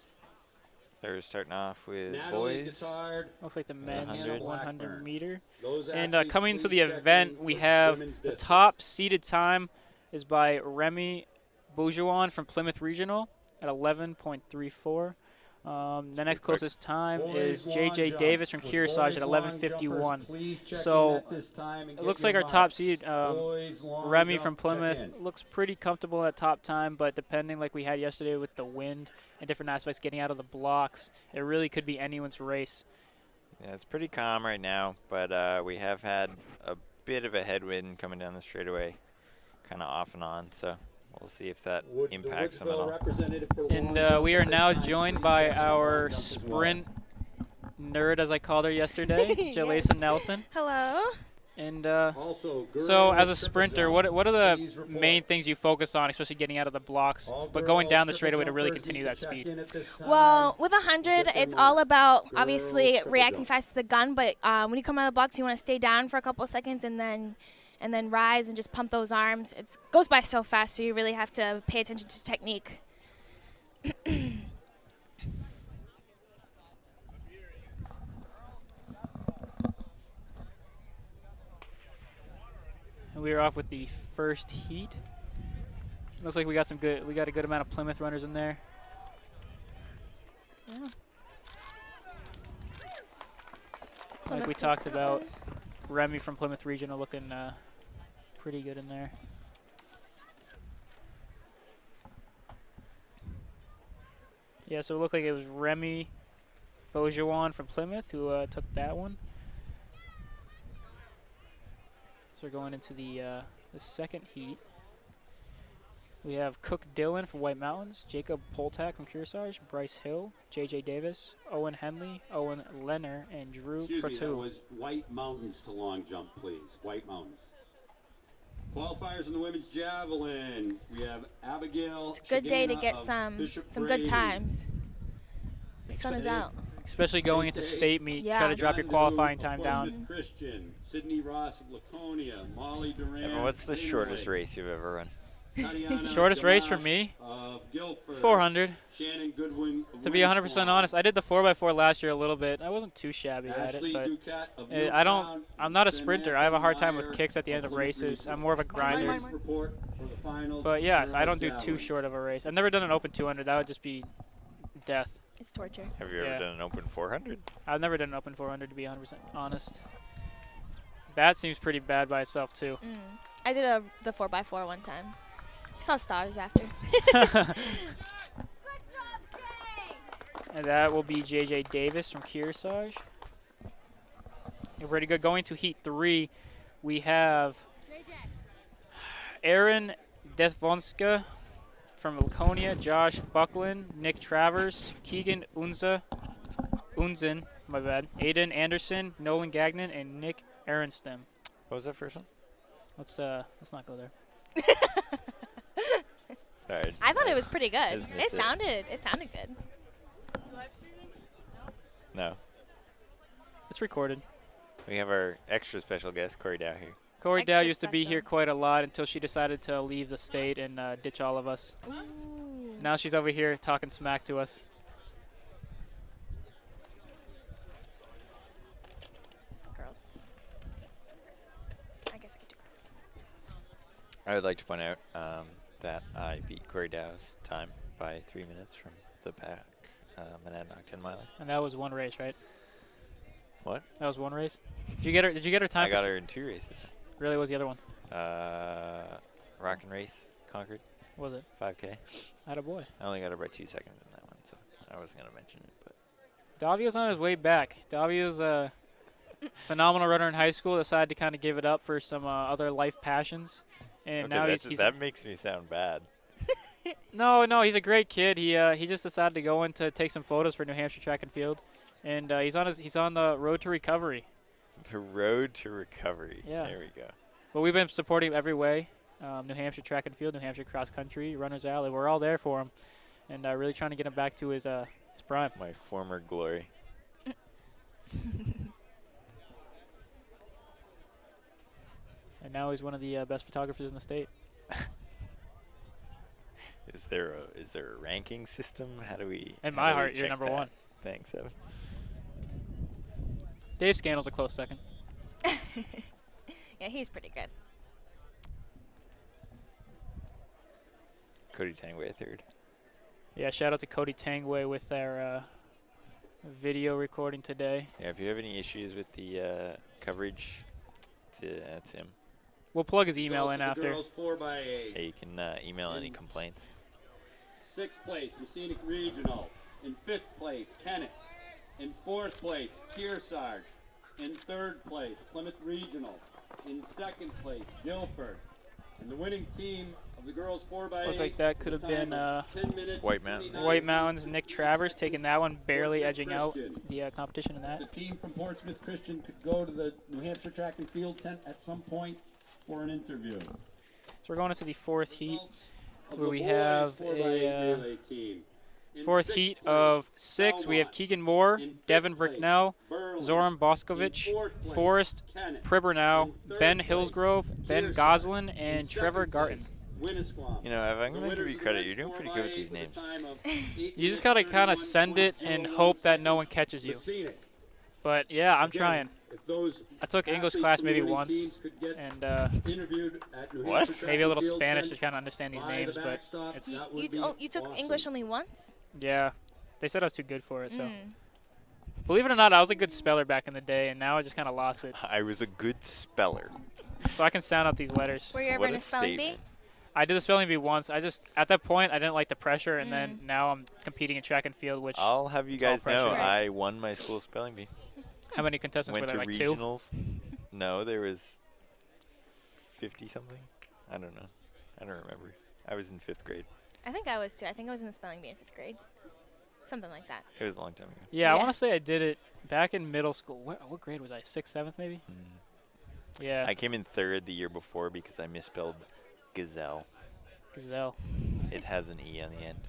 They're starting off with Natalie boys. Guittard. Looks like the men's 100. 100 meter. Those And athletes, coming into please the check event, in we for have women's the discus. top seeded time is by Remy Bourgeois from Plymouth Regional at 11.34. The next closest time is Boys JJ long Davis jump. from With Kearsarge boys at long 11.51. jumpers, please check So, in at this time and It get looks your like our top marks. seed, Boys long Remy jump, from check Plymouth, in. looks pretty comfortable at top time, but depending like we had yesterday with the wind and different aspects getting out of the blocks, it really could be anyone's race. Yeah, it's pretty calm right now, but we have had a bit of a headwind coming down the straightaway, kind of off and on. So we'll see if that impacts them at all. And we are now joined by our sprint nerd, as I called her yesterday, Jalesa Nelson. Hello. And Also, so, as a girls sprinter, triple what are Please the report. main things you focus on, especially getting out of the blocks, All but going girls down the triple straightaway to really jumpers continue need that to check speed? in at this time. Well, with 100, Get their it's all marks. about Girls obviously triple reacting jump. fast to the gun. But when you come out of the box, you want to stay down for a couple of seconds and then rise and just pump those arms. It goes by so fast, so you really have to pay attention to technique. And we are off with the first heat. Looks like we got a good amount of Plymouth runners in there. Yeah. Like Plymouth we takes talked that about, one. Remy from Plymouth Regional looking pretty good in there. Yeah, so it looked like it was Remy Bourgeois from Plymouth who took that one. So we're going into the second heat. We have Cook Dillon from White Mountains, Jacob Poltak from Kearsarge, Bryce Hill, J.J. Davis, Owen Henley, Owen Lenner, and Drew Excuse me, that Pratu. was White Mountains to long jump, please. White Mountains. Qualifiers in the women's javelin. We have Abigail. It's a good day to Shigana get of some Bishop good Brady. times. The sun is out. Especially going into state meet, try to Yeah. drop your qualifying time down. Elizabeth Christian, Sydney Ross of Laconia, Molly Duran. Evan, what's the of shortest Illinois, race you've ever run? Tatiana Shortest race for Gamache me? of Guilford, 400. Shannon Goodwin of To be 100% Windswan, honest, I did the 4x4 last year a little bit. I wasn't too shabby at Ashley it, but Duquette of I don't. Newfound, I'm not a Samantha sprinter. I have a hard time with Meyer kicks at the end of Plymouth races. Regional. I'm more of a grinder. Report for the finals But yeah, for I don't do girls too javelin. short of a race. I've never done an open 200. That would just be death. It's torture. Have you ever Yeah. done an open 400? I've never done an open 400 to be 100% honest. That seems pretty bad by itself too. I did the 4x4 one time. I saw stars after. And that will be J.J. Davis from Kearsarge. You're pretty good. Going to Heat 3, we have Aaron Dethvonska from Laconia, Josh Buckland, Nick Travers, Keegan Unza, Unzen, my bad. Aiden Anderson, Nolan Gagnon, and Nick Aronstem. What was that first one? Let's not go there. Sorry. I thought it was pretty good. just missed It sounded good. No. It's recorded. We have our extra special guest, Corey Dow, here. Corey Extra Dow used to be special. here quite a lot until she decided to leave the state and ditch all of us. Ooh. Now she's over here talking smack to us. Girls. I guess I could do girls. I would like to point out that I beat Corey Dow's time by 3 minutes from the back Monadnock 10 mile. And that was one race, right? What? That was one race. Did you get her time? I got her in 2 races. Really, what was the other one? Rock and Race, Concord, What was it? 5K. Attaboy. I only got her by 2 seconds in that one, so I wasn't going to mention it. But Davio's on his way back. Davio's a phenomenal runner in high school. Decided to kind of give it up for some other life passions, and now he's that makes me sound bad. no, he's a great kid. He just decided to go in to take some photos for New Hampshire Track and Field, and he's on the road to recovery. The road to recovery. Yeah. There we go. But we've been supporting him every way. New Hampshire Track and Field, New Hampshire Cross Country, Runners Alley. We're all there for him, and really trying to get him back to his prime. My former glory. And now he's one of the best photographers in the state. Is there a ranking system? How do we? In how my do we heart, you're check number that? one. Thanks, Evan. Dave Scannell's a close second. Yeah, he's pretty good. Cody Tangway third. Yeah, shout out to Cody Tangway with their video recording today. Yeah, if you have any issues with the coverage, that's him. We'll plug his email Results in of the after. Girls 4x8. Hey, you can email any complaints. 6th place, Messinic Regional. In 5th place, Kennett. In 4th place, Kearsarge. In 3rd place, Plymouth Regional. In 2nd place, Guilford. And the winning team of the girls 4x8. Looked like that could have been 10 minutes White Mountain. White Mountains, Nick Travers taking that one, barely edging out the competition in The that. team from Portsmouth Christian could go to the New Hampshire Track and Field tent at some point for an interview. So we're going into the fourth heat, Results of where the we boys have 4x8 a relay team. In fourth 6th heat place, of 6. We have Belmont. Keegan Moore, In 5th Devin place, Bricknell, Berlin. Zoran In Boskovich, 4th place, Forrest Kennett. Pribbernow, In 3rd Ben place, Hillsgrove, Ben Kearsarge. Goslin, In and 2nd Trevor place, Garton. Winnisquam. You know, Evan, I'm The going to give winners you of the credit. men's You're doing pretty good with 4x8 these with a names. time of 8 You just gotta kind of send it and 31.01 hope that no one seconds. catches you. Messinic. But yeah, I'm Again, trying. if those I took English athletes class from the maybe winning once, teams could get and interviewed at New What? Hampshire Track maybe a and little Field Spanish to tent kind of understand these by the names. But backstop, it's that would You, be you took awesome. English only once? yeah, they said I was too good for it. So Mm. believe it or not, I was a good speller back in the day, and now I just kind of lost it. I was a good speller. So I can sound out these letters. Were you ever What in a a spelling bee? statement. I did the spelling bee once. I just at that point I didn't like the pressure, and then now I'm competing in track and field. Which I'll have you It's all guys know pressure. I won my school spelling bee. how many contestants Went were there? to Like two. regionals. No, there was 50 something. I don't know. I don't remember. I was in 5th grade. I think I was too. I think I was in the spelling bee in 5th grade. Something like that. It was a long time ago. Yeah, I Yeah. want to say I did it back in middle school. What grade was I? 6th, 7th, maybe. Yeah, I came in 3rd the year before because I misspelled gazelle. Gazelle. It has an E on the end.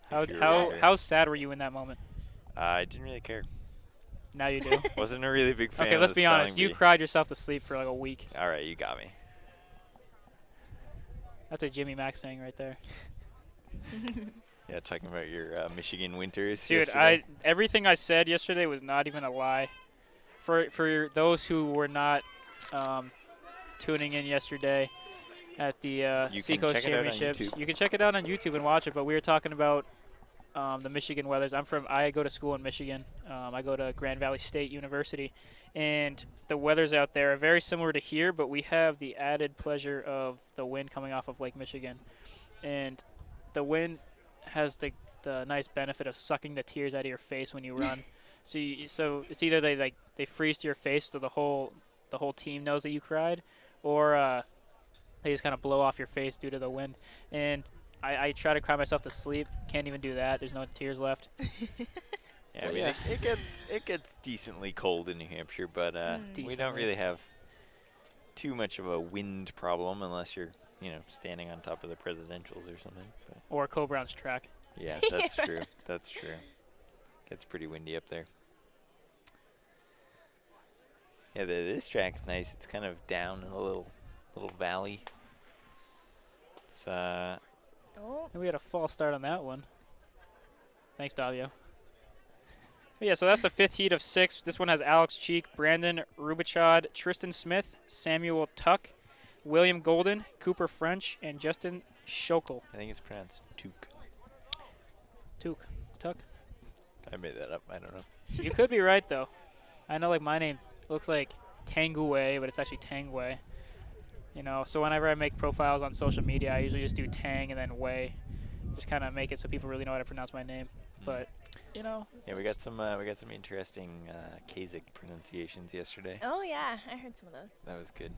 How if you're how aware. how sad were you in that moment? I didn't really care. Now you do. Wasn't a really big fan Okay, of let's the be honest. spelling You bee. cried yourself to sleep for like a week. All right, you got me. That's a Jimmy Mack saying right there. Yeah, talking about your Michigan winters. Dude, yesterday. everything I said yesterday was not even a lie. For those who were not tuning in yesterday at the You can Seacoast check it out on Championships, YouTube. you can check it out on YouTube and watch it. But we were talking about the Michigan weathers. I go to school in Michigan. I go to Grand Valley State University, and the weathers out there are very similar to here, but we have the added pleasure of the wind coming off of Lake Michigan, and the wind has the nice benefit of sucking the tears out of your face when you run. So it's either they freeze to your face so the whole team knows that you cried, or they just kind of blow off your face due to the wind. And I try to cry myself to sleep. Can't even do that. There's no tears left. Yeah, I mean, yeah. it gets decently cold in New Hampshire, but we don't Decently. really have too much of a wind problem unless you're, standing on top of the presidentials or something. But Or Co-Brown's track. yeah, that's true. That's true. Gets pretty windy up there. Yeah, this track's nice. It's kind of down in a little valley. It's Oh, And we had a false start on that one. Thanks, Davio. But yeah, so that's the 5th heat of 6. This one has Alex Cheek, Brandon Rubichad, Tristan Smith, Samuel Tuck, William Golden, Cooper French, and Justin Schokel. I think it's pronounced Took. Tuck. I made that up. I don't know. You could be right, though. I know, like, my name looks like Tanguay, but it's actually Tangway. So whenever I make profiles on social media, I usually just do Tang and then Way. Just kind of make it so people really know how to pronounce my name. But, Yeah, we got some interesting Kazakh pronunciations yesterday. oh yeah, I heard some of those. That was good.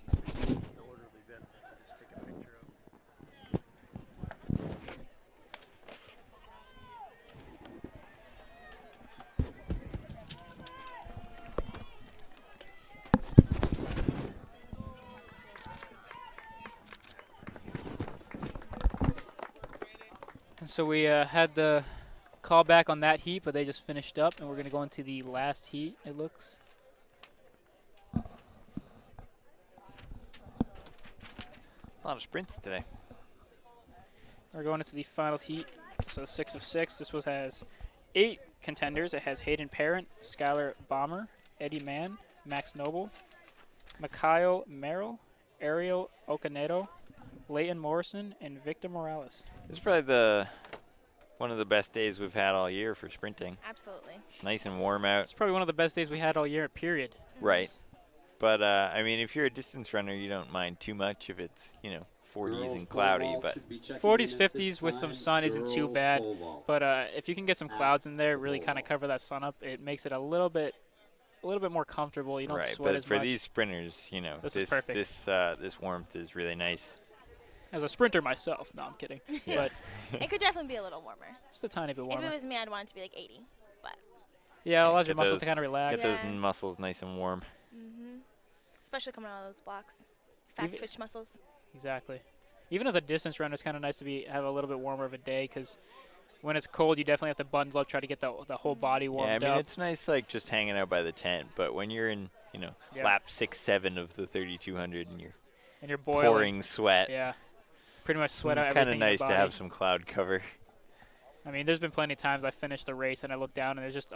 And so we had the call back on that heat, but they just finished up, and we're going to go into the last heat, it looks. A lot of sprints today. We're going into the final heat, so 6 of 6. This one has 8 contenders. It has Hayden Parent, Skylar Bomber, Eddie Mann, Max Noble, Mikhail Merrill, Ariel Ocanedo, Leighton Morrison, and Victor Morales. This is probably one of the best days we've had all year for sprinting. Absolutely. It's nice and warm out. It's probably one of the best days we had all year, period. Right. But, I mean, if you're a distance runner, you don't mind too much if it's, 40s and cloudy. But 40s, 50s with some sun isn't too bad. But if you can get some clouds in there, really kind of cover that sun up, it makes it a little bit more comfortable. You don't right, sweat but as for much. these sprinters, This is perfect. This warmth is really nice. As a sprinter myself, no, I'm kidding. Yeah. But It could definitely be a little warmer. just a tiny bit If warmer. it was me, I'd want it to be like 80. But Yeah, it allows your Get muscles those- to kind of relax. Get those Yeah. muscles nice and warm. especially coming out of those blocks, fast Even- twitch muscles. Exactly. Even as a distance runner, it's kind of nice to have a little bit warmer of a day because when it's cold, you definitely have to bundle up, try to get the whole body warmed Yeah, I mean, up. it's nice, just hanging out by the tent. But when you're in, Yeah. lap 6, 7 of the 3,200 and you're And you're boiling. pouring sweat, Yeah. Pretty much sweat out kind everything of in your nice to body. have some cloud cover. I mean, there's been plenty of times I finished the race and I look down and there's just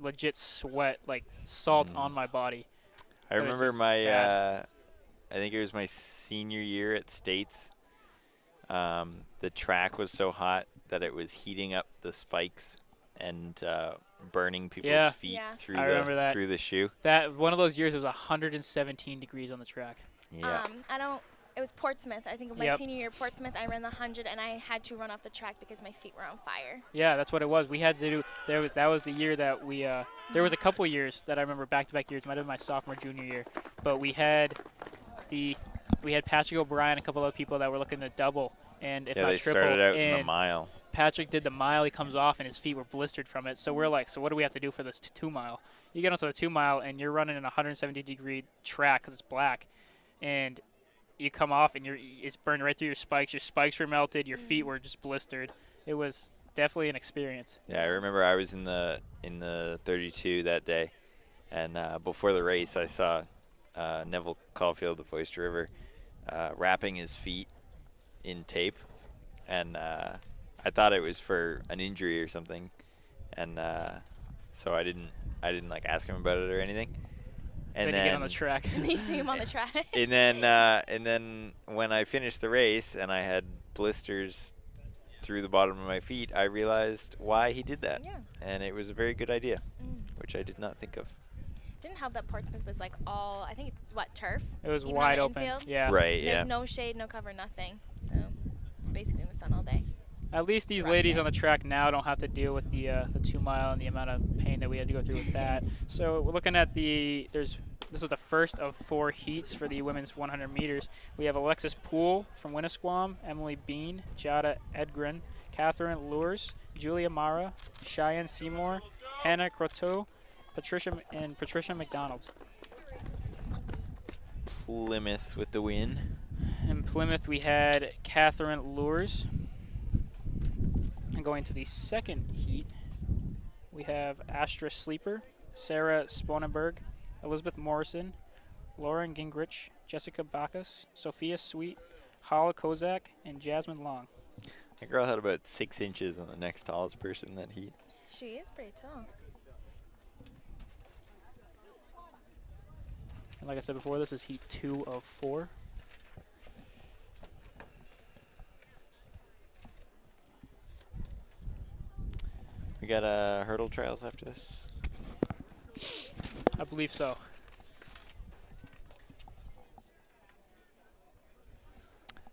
legit sweat, like salt on my body. I It was remember just my, bad. I think it was my senior year at States. The track was so hot that it was heating up the spikes and burning people's Yeah. feet Yeah. through I remember that. through the shoe. That one of those years it was 117 degrees on the track. Yeah. It was Portsmouth. I think my Yep. senior year at Portsmouth, I ran the 100 and I had to run off the track because my feet were on fire. Yeah, that's what it was. We had to do. That was the year that we. There was a couple years that I remember back-to-back years. Might have been my sophomore, junior year, but we had Patrick O'Brien, a couple other people that were looking to double, and if Yeah, not they triple. started out in the and mile. Patrick did the mile. He comes off, and his feet were blistered from it. So we're like, so what do we have to do for this 2 mile? You get onto the 2 mile, and you're running in a 170-degree track because it's black, and you come off, and it's burned right through your spikes. Your spikes were melted. Your feet were just blistered. It was definitely an experience. Yeah, I remember I was in the 32 that day, and before the race, I saw Neville Caulfield of Oyster River wrapping his feet in tape, and I thought it was for an injury or something, and so I didn't ask him about it or anything. And then you get on the track. And you see him on the track. and then when I finished the race and I had blisters through the bottom of my feet, I realized why he did that. Yeah. And it was a very good idea, which I did not think of. Didn't help that Portsmouth was like all, I think, turf? It was even on wide the open. infield? Yeah. Right, There's yeah. no shade, no cover, nothing. So it's basically in the sun all day. At least these rough ladies day. on the track now don't have to deal with the 2 mile and the amount of pain that we had to go through with that. So we're looking at this is the first of 4 heats for the women's 100 meters. We have Alexis Poole from Winnisquam, Emily Bean, Jada Edgren, Catherine Lures, Julia Mara, Cheyenne Seymour, Hannah Croteau, Patricia McDonald. Plymouth with the win. In Plymouth, we had Catherine Lures. And going to the second heat, we have Astra Sleeper, Sarah Sponenberg, Elizabeth Morrison, Lauren Gingrich, Jessica Bacchus, Sophia Sweet, Hala Kozak, and Jasmine Long. The girl had about 6 inches on the next tallest person in that heat. She is pretty tall. And like I said before, this is heat 2 of 4. We got hurdle trials after this. I believe so.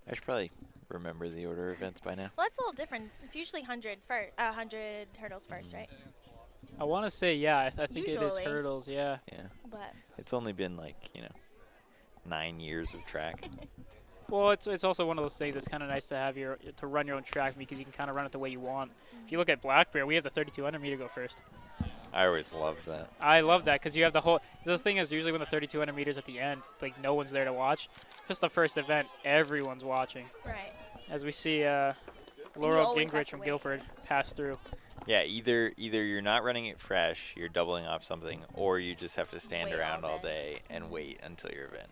I should probably remember the order of events by now. Well, that's a little different. It's usually 100 hurdles first, right? I want to say, yeah, I think it is Usually. hurdles, yeah. Yeah. But It's only been like, 9 years of track. Well, it's also one of those things that's kind of nice to have to run your own track because you can kind of run it the way you want. If you look at Black Bear, we have the 3200 meter go first. I always loved that. I love that because you have the thing is usually when the 3200 meters at the end, like no one's there to watch. If it's the first event, everyone's watching. right. As we see Laurel always have Gingrich to from wait. Guilford pass through. Yeah, either you're not running it fresh, you're doubling off something, or you just have to stand Wait around all all day. day and wait until your event,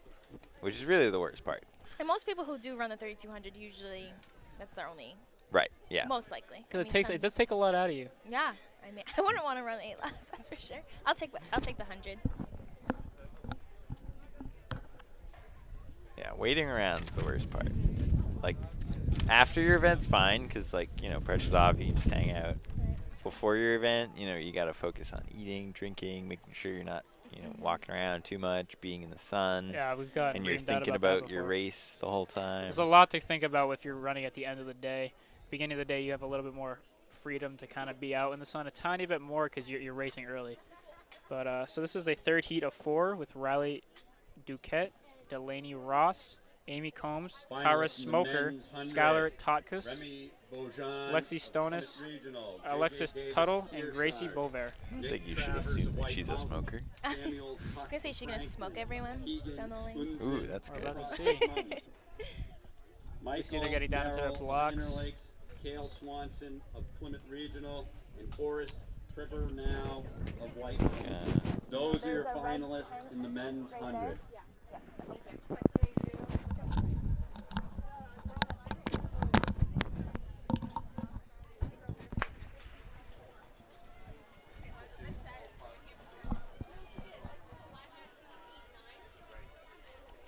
which is really the worst part. And most people who do run the 3200 usually, that's their only, Right. Yeah. most likely. Because I mean, it does take a lot out of you. Yeah. I mean, I wouldn't want to run 8 laps, that's for sure. I'll take the 100. Yeah. Waiting around's the worst part. Like after your event's fine because pressure's off, you can just hang out. Before your event, you got to focus on eating, drinking, making sure you're not, walking around too much, being in the sun. Yeah, we've got. And you're thinking about your race the whole time. There's a lot to think about if you're running at the end of the day. Beginning of the day, you have a little bit more freedom to kind of be out in the sun a tiny bit more because you're racing early. But so this is the third heat of 4 with Riley Duquette, Delaney Ross, Amy Combs, Kara Finalists in the Smoker, men's 100. Skylar Totkus, Remy Beaujean, Lexi Stonis, Plymouth Regional, Alexis JJ Tuttle, Davis, and Gracie Kearsarge. Bover. I don't Nick think you should Travers assume of that White she's a Mountain. smoker. Samuel I was going to say she's going to smoke everyone down the lane. Ooh, that's We're good. about to see. Michael they're getting down into their Merrill of blocks. Interlakes, Cale Swanson of Plymouth Regional, and Forrest Tripper now of White Mountain. Those are your finalists in the men's 100.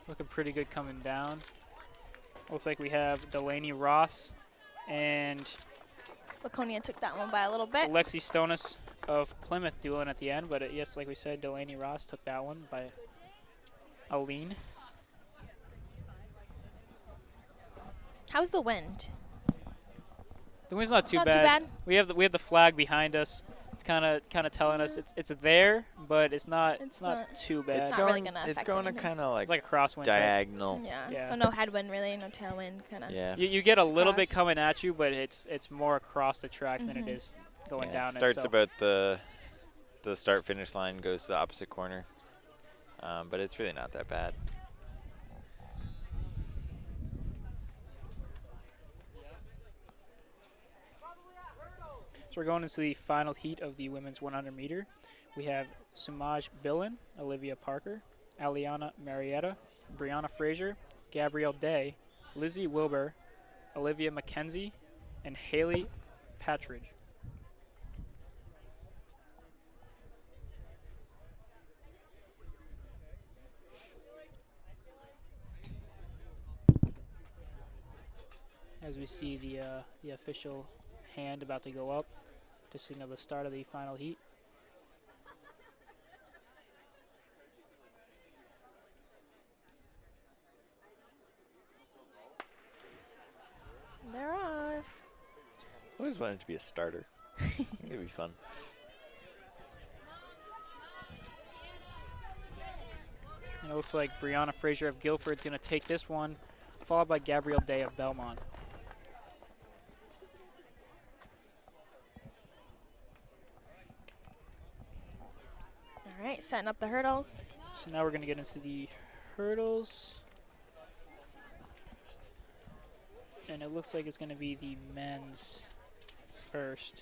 Looking pretty good coming down. Looks like we have Delaney Ross and Laconia took that one by a little bit. Lexi Stonis of Plymouth dueling at the end. But yes, like we said, Delaney Ross took that one by a lean. How's the wind? The wind's not too Not too bad. bad. We have the flag behind us. It's kind of telling us it's there, but it's not too bad. It's not really gonna It's affect going to anything. kind of It's like a crosswind. type. diagonal. Yeah, so no headwind really, no tailwind, kind of. Yeah. You get a It's little bit cross. coming at you, but it's more across the track than it is going Yeah, down. it starts so about the start finish line, goes to the opposite corner, but it's really not that bad. So we're going into the final heat of the women's 100 meter. We have Sumaj Billen, Olivia Parker, Aliana Marietta, Brianna Frazier, Gabrielle Day, Lizzie Wilbur, Olivia McKenzie, and Haley Patridge. As we see the official hand about to go up to signal the start of the final heat. They're off. I always wanted to be a starter. I think it'd be fun. And it looks like Brianna Frazier of Guilford's going to take this one, followed by Gabrielle Day of Belmont. All right, setting up the hurdles. So now we're going to get into the hurdles. And it looks like it's going to be the men's first.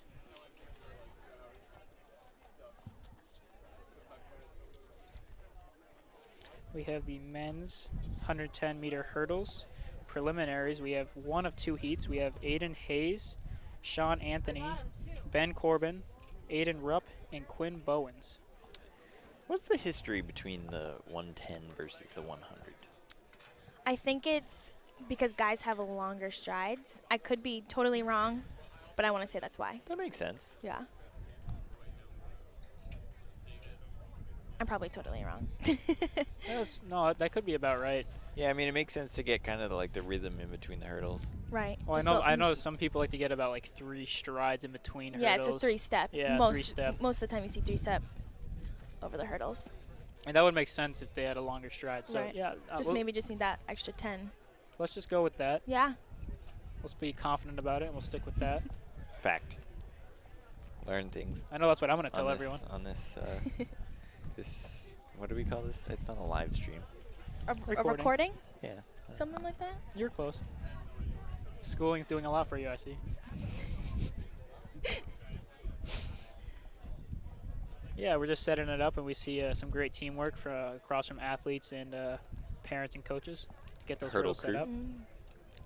We have the men's 110-meter hurdles. Preliminaries, we have one of two heats. We have Aiden Hayes, Sean Anthony, Ben Corbin, Aiden Rupp, and Quinn Bowens. What's the history between the 110 versus the 100? I think it's because guys have longer strides. I could be totally wrong, but I want to say that's why. That makes sense. Yeah. I'm probably totally wrong. No, that could be about right. Yeah, I mean, it makes sense to get kind of like the rhythm in between the hurdles. Right. Well, I know some people like to get about like 3 strides in between Yeah, hurdles. it's a 3-step. Yeah, most 3-step. Most of the time you see 3-step over the hurdles. And that would make sense if they had a longer stride. So, Right. yeah. Maybe just need that extra 10. Let's just go with that. Yeah. Let's be confident about it, and we'll stick with that. Fact. Learn things. I know that's what I'm going to tell everyone. On this, this, what do we call this? It's not a live stream. A Recording. recording? Yeah. Something like that? You're close. Schooling's doing a lot for you, I see. Yeah, we're just setting it up, and we see some great teamwork across from athletes and parents and coaches to get those Hurdle hurdles set crew. up.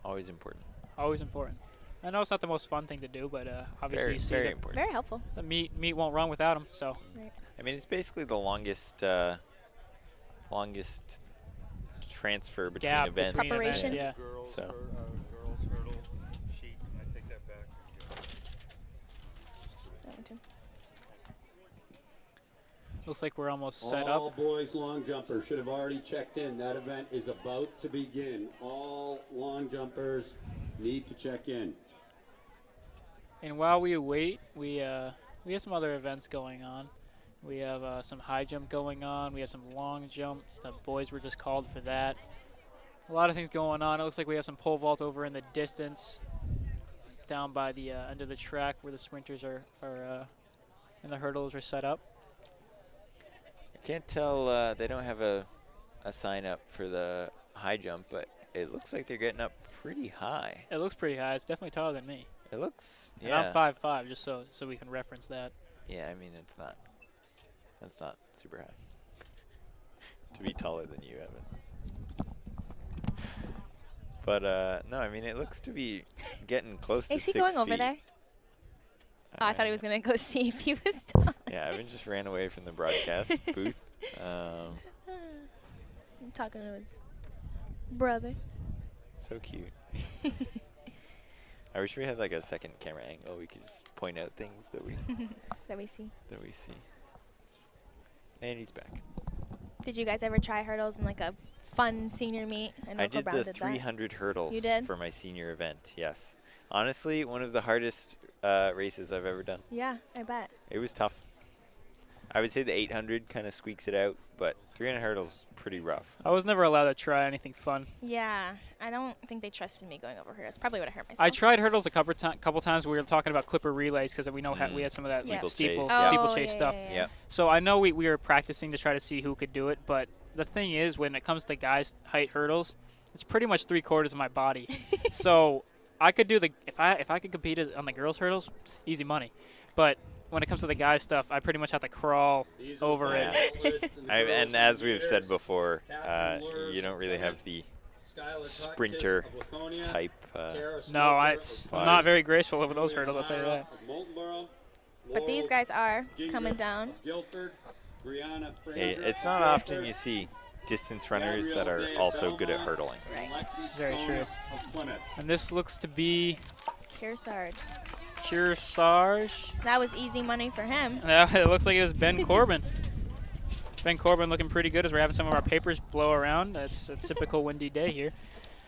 Always important. Always important. I know it's not the most fun thing to do, but obviously Very, you see very that important. Very helpful. the meat won't run without them. So Right. I mean, it's basically the longest transfer between gap events. between Preparation. events, yeah. Girls, So. girls hurdle sheet. I take that back. Looks like we're almost set up. All boys long jumpers should have already checked in. That event is about to begin. All long jumpers need to check in. And while we wait, we have some other events going on. We have some high jump going on. We have some long jumps. The boys were just called for that. A lot of things going on. It looks like we have some pole vault over in the distance, down by the end of the track where the sprinters are and the hurdles are set up. I can't tell. They don't have a sign up for the high jump, but it looks like they're getting up pretty high. It looks pretty high. It's definitely taller than me. It looks. And Yeah. I'm 5'5", just so we can reference that. Yeah, I mean, it's not. That's not super high. To be taller than you, Evan. But no, I mean, it looks to be getting close to Is he 6 going over feet. there? Oh, I thought he was going to go see if he was taller. Yeah, Evan just ran away from the broadcast booth. I'm talking to his brother. So cute. I wish we had like a second camera angle. We could just point out things that we Let me see. see. And he's back. Did you guys ever try hurdles in like a fun senior meet? I did Brown the that. 300 hurdles You did? for my senior event. Yes. Honestly, one of the hardest races I've ever done. Yeah, I bet. It was tough. I would say the 800 kind of squeaks it out, but 300 hurdles pretty rough. I was never allowed to try anything fun. Yeah, I don't think they trusted me going over hurdles. Probably would have hurt myself. I tried hurdles a couple times. We were talking about clipper relays because we know we had some of that like, Steeplechase. steeplechase yeah, stuff. Yeah. So I know we were practicing to try to see who could do it, but the thing is, when it comes to guys' height hurdles, it's pretty much 3/4 of my body. So I could do if I could compete on the girls' hurdles, it's easy money. But when it comes to the guys' stuff, I pretty much have to crawl over it. And as we've said before, you don't really have the sprinter type. No, I'm not very graceful over those hurdles, I'll tell you that. But these guys are coming down. Hey, it's not often you see distance runners that are also good at hurdling. Right. Very true. And this looks to be Kearsarge. Kearsarge. That was easy money for him. It looks like it was Ben Corbin. Ben Corbin looking pretty good as we're having some of our papers blow around. It's a typical windy day here.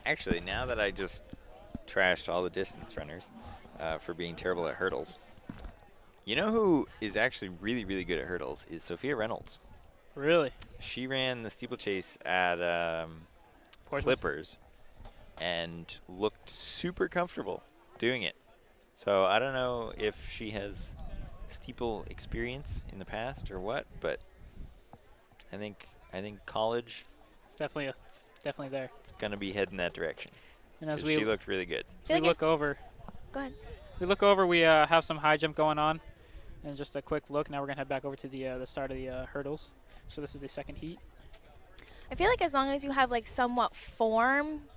Actually, now that I just trashed all the distance runners for being terrible at hurdles, you know who is actually really, really good at hurdles is Sophia Reynolds. Really? She ran the steeplechase at Clippers and looked super comfortable doing it. So I don't know if she has steeple experience in the past or what, but I think college It's definitely there. is gonna be heading that direction. And as 'Cause we she looked really good. feel like look it's- over, Go ahead. we have some high jump going on, and just a quick look. Now we're gonna head back over to the start of the hurdles. So this is the second heat. I feel like as long as you have like somewhat form,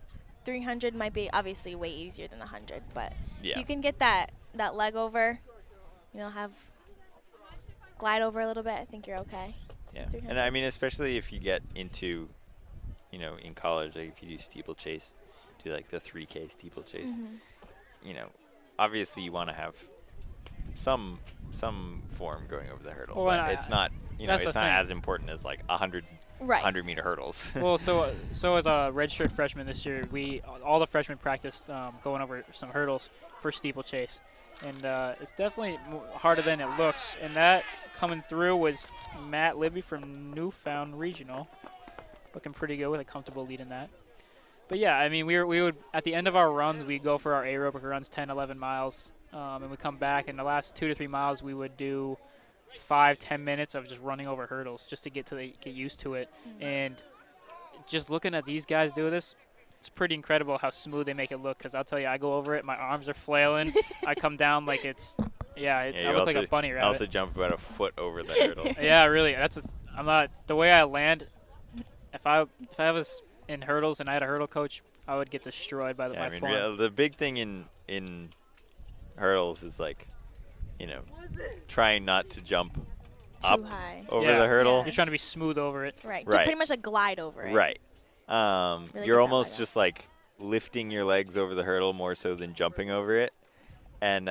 300 might be obviously way easier than the 100. But if Yeah. you can get that leg over, have glide over a little bit, I think you're okay. Yeah. 300. And I mean, especially if you get into, in college, like if you do steeplechase, do like the 3K steeplechase, obviously you want to have some form going over the hurdle. Well, but and it's not, that's it's the not thing. as important as like 100 Right. 100-meter hurdles. Well, so as a redshirt freshman this year, all the freshmen practiced going over some hurdles for steeplechase, and it's definitely harder than it looks. And that coming through was Matt Libby from Newfound Regional, looking pretty good with a comfortable lead in that. But yeah, I mean, we would at the end of our runs, we'd go for our aerobic runs, 10, 11 miles, and we come back. And the last 2 to 3 miles, we would do 5-10 minutes of just running over hurdles just to get used to it. And just looking at these guys do this, it's pretty incredible how smooth they make it look. Because I'll tell you, I go over it, my arms are flailing, I come down like it's I look like a bunny rabbit. I also jump about a foot over the hurdle. Yeah, really. I'm not the way I land. If I was in hurdles and I had a hurdle coach, I would get destroyed by my form. The big thing in hurdles is like, trying not to jump up Too high. over Yeah. the hurdle. You're trying to be smooth over it. Right. Right. Pretty much like glide over it. Right. Really get You're that almost leg up. just like lifting your legs over the hurdle more so than jumping over it. And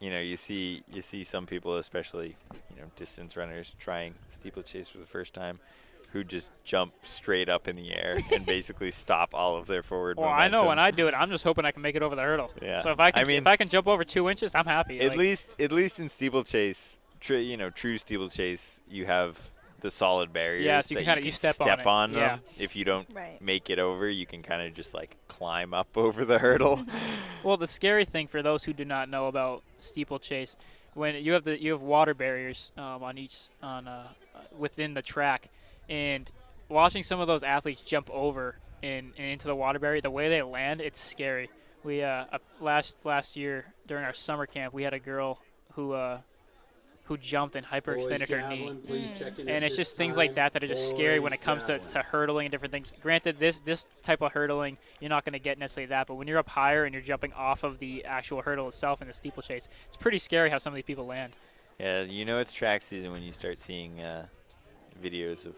you see some people, especially distance runners, trying steeplechase for the first time, who just jump straight up in the air and basically stop all of their forward Well, momentum. I know when I do it, I'm just hoping I can make it over the hurdle. Yeah. So if I I mean- can jump over 2 inches, I'm happy. At least in steeplechase, true steeplechase, you have the solid barriers. Yeah, so you that can kinda- you step on it. on Yeah. them. If you don't Right. make it over, you can kind of just like climb up over the hurdle. Well, the scary thing for those who do not know about steeplechase, when you have water barriers within the track, and watching some of those athletes jump over and into the water barrier, the way they land, it's scary. We last year during our summer camp, we had a girl who jumped and hyperextended her knee. And it's just things like that that are just scary when it comes to hurdling and different things. Granted, this type of hurdling, you're not going to get necessarily that, but when you're up higher and you're jumping off of the actual hurdle itself in the steeplechase, it's pretty scary how some of these people land. Yeah, it's track season when you start seeing videos of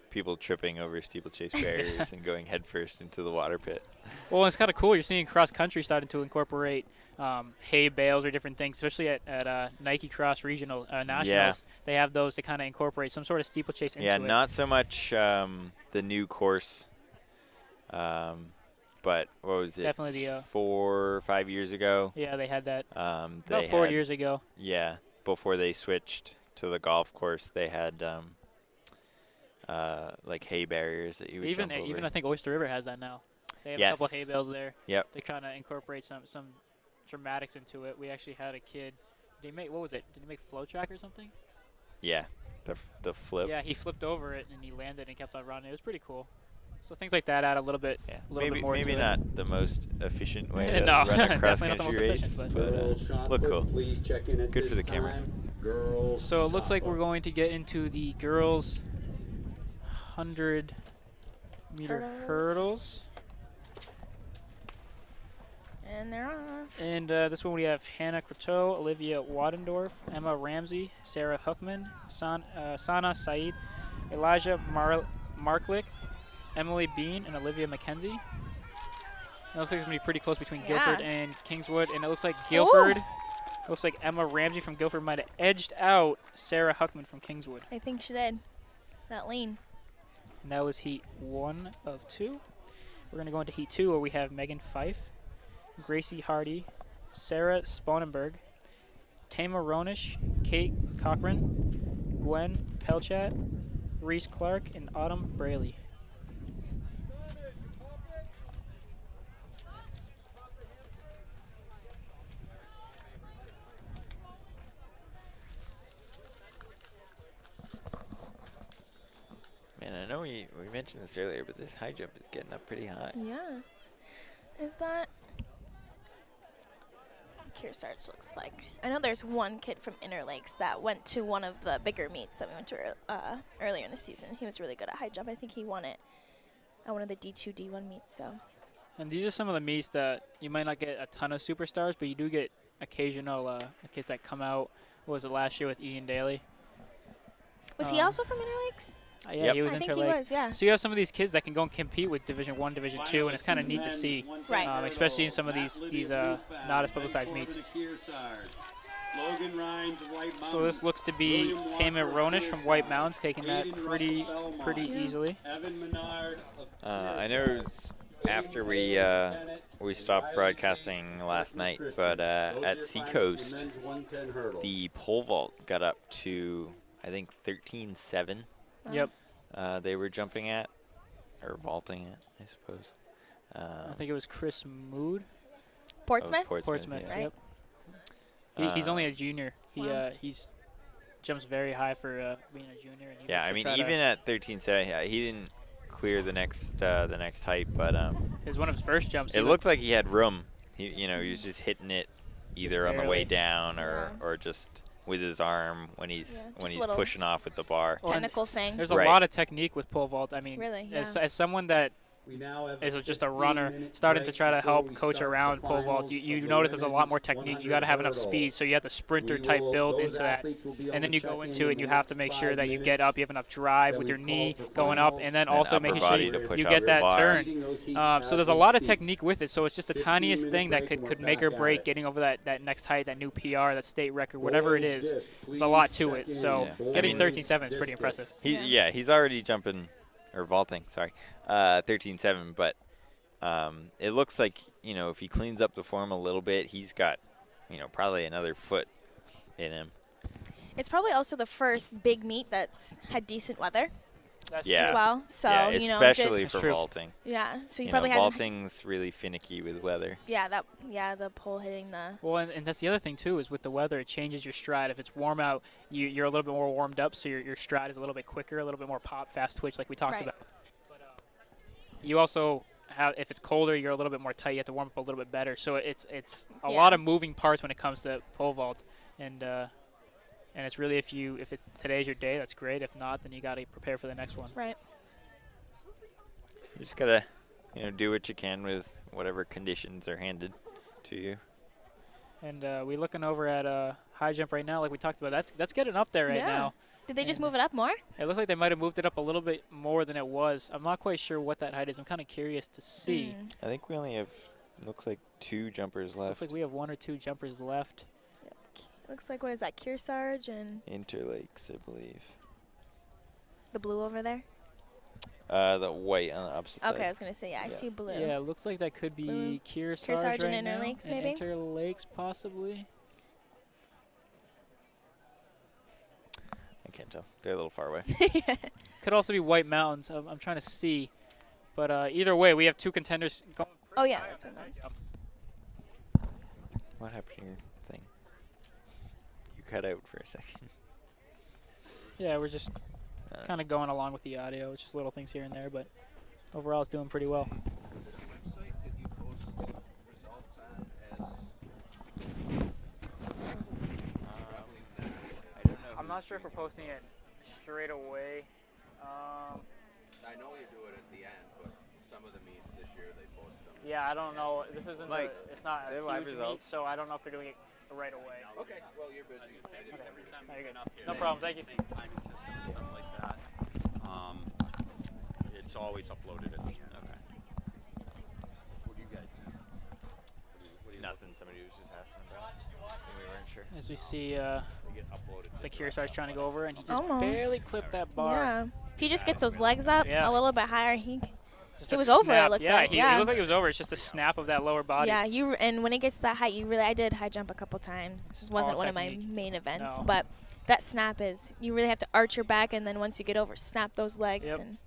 people tripping over steeplechase barriers and going headfirst into the water pit. Well, it's kind of cool. You're seeing cross country starting to incorporate hay bales or different things, especially at Nike Cross Regional Nationals. Yeah. They have those to kind of incorporate some sort of steeplechase into Yeah, it. not so much the new course, but what was it? Definitely the 4 or 5 years ago. Yeah, they had that They about 4 had- years ago. Yeah, before they switched to the golf course, they had like hay barriers that you would Even jump over. even I think Oyster River has that now. They have Yes. a couple hay bales there. Yep. They kind of incorporate some dramatics into it. We actually had a kid. Did he make what was it? Did he make flow track or something? Yeah, the flip. Yeah, he flipped over it and he landed and kept on running. It was pretty cool. So things like that add a little bit, Yeah. little Maybe bit more maybe to not the most efficient way to No, run a cross definitely not the most country race, efficient, but look cool. Please check in at Good this for the camera. time. Girls. it. So it looks like shot we're put. going to get into the girls' 100-meter hurdles. And they're off. And this one we have Hannah Croteau, Olivia Wadendorf, Emma Ramsey, Sarah Huckman, Sana Said, Elijah Marklick, Emily Bean, and Olivia McKenzie. It looks like it's going to be pretty close between Guilford Yeah. and Kingswood. And it looks like Guilford, looks like Emma Ramsey from Guilford might have edged out Sarah Huckman from Kingswood. I think she did. That lean. And that was heat 1 of 2. We're going to go into heat 2 where we have Megan Fife, Gracie Hardy, Sarah Sponenberg, Tama Ronish, Kate Cochran, Gwen Pelchat, Reese Clark, and Autumn Braley. mentioned this earlier, but this high jump is getting up pretty high. Yeah. Is that Kearsarge looks like? I know there's one kid from Interlakes that went to one of the bigger meets that we went to earlier in the season. He was really good at high jump. I think he won it at one of the D2, D1 meets. So. And these are some of the meets that you might not get a ton of superstars, but you do get occasional kids that come out. What was it last year with Ian Daly? Was he also from Interlakes? Yeah, he was I think Interlakes. he was, yeah. So you have some of these kids that can go and compete with Division 1, Division 2, and it's kind of neat to see, Right. Especially in some of these not as publicized meets. Logan Rhines of White Mountains. So this looks to be Tamer Ronish from White Mountains taking that pretty easily. Evan Menard I know it was after we stopped broadcasting last night, but at Seacoast, the pole vault got up to, I think, 13.7. Yep. They were jumping at, or vaulting at, I suppose. I think it was Chris Mood. Portsmouth? Portsmouth, yeah. yep. He's only a junior. He's jumps very high for being a junior. And Yeah, I mean, even at 13.7, yeah, he didn't clear the next height, but it was one of his first jumps. it looked like he had room. He was just hitting it either on the way barely. down or just with his arm when he's little pushing off with the bar. Technical thing. There's a Right. lot of technique with pole vault. I mean, Really, as someone that is just a runner, starting to try to help coach around pole vault, you notice there's a lot more technique. You got to have enough speed, so you have the sprinter type build into that, and then you go into it and you have to make sure that you get up, you have enough drive with your knee going up, and then also making sure you get that turn. So there's a lot of technique with it. So it's just the tiniest thing that could make or break getting over that next height, that new PR, that state record, whatever it is. There's a lot to it. So getting 13.7 is pretty impressive. He's already jumping. Or vaulting, sorry, 13.7. But it looks like, if he cleans up the form a little bit, he's got, probably another foot in him. It's probably also the first big meet that's had decent weather Yeah. as well. So, Yeah, especially just, for vaulting. yeah. So you You probably know, hasn't. vaulting's really finicky with weather. The pole hitting the. Well, and that's the other thing too, is with the weather, it changes your stride. If it's warm out, you're a little bit more warmed up, so your stride is a little bit quicker, a little bit more pop, fast twitch, like we talked about. But you also have, if it's colder, you're a little bit more tight. You have to warm up a little bit better. So it's a lot of moving parts when it comes to pole vault, and it's really if today's your day, that's great. If not, then you got to prepare for the next one. Right. You just gotta, do what you can with whatever conditions are handed to you. And we're looking over at high jump right now, like we talked about. That's getting up there right now. Did they just move it up more? It looks like they might have moved it up a little bit more than it was. I'm not quite sure what that height is. I'm kind of curious to see. I think we only have, looks like 2 jumpers left. Looks like we have 1 or 2 jumpers left. Looks like, what is that, Kearsarge and Interlakes, I believe. the blue over there? The white on the opposite side. Okay, I was going to say, I see blue. Yeah, it looks like that could be Blue. Kearsarge Kearsarge right and now. Interlakes, And maybe? Interlakes, possibly. I can't tell. They're a little far away. Could also be White Mountains. I'm trying to see. But either way, we have 2 contenders going. Oh, yeah, that's what I meant. What happened to your thing? You cut out for a second. Yeah, we're just kind of going along with the audio. It's just little things here and there, but overall it's doing pretty well. Website that you post results on as I'm not sure if we're posting it straight away. I know you do it at the end, but some of the meets this year they post them. Yeah, I don't know. This isn't it's not they're a live huge meet, results. so I don't know if they're doing it right away. Okay, well you're busy. I just Okay. never No, you're good. No problem. Thank you. Same timing system and stuff like that. It's always uploaded at the end. Okay. What do you guys think? Nothing. Somebody was just asking about. We weren't sure. As we see, They get uploaded. it's like Kearsarge's trying to go over, and he just Almost. barely clipped that bar. Yeah. If he just gets those legs up a little bit higher, Just He a was over, it snap. looked yeah, like, he yeah. looked like he was over. It's just a snap of that lower body. yeah, and when it gets to that height, I did high jump a couple times. It wasn't all one of my technique. main events, No. but that snap is, you really have to arch your back, and then once you get over, snap those legs. Yep. And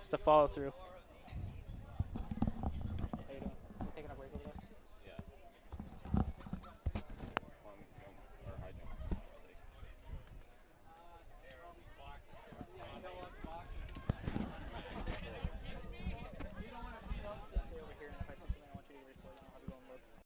It's the follow through.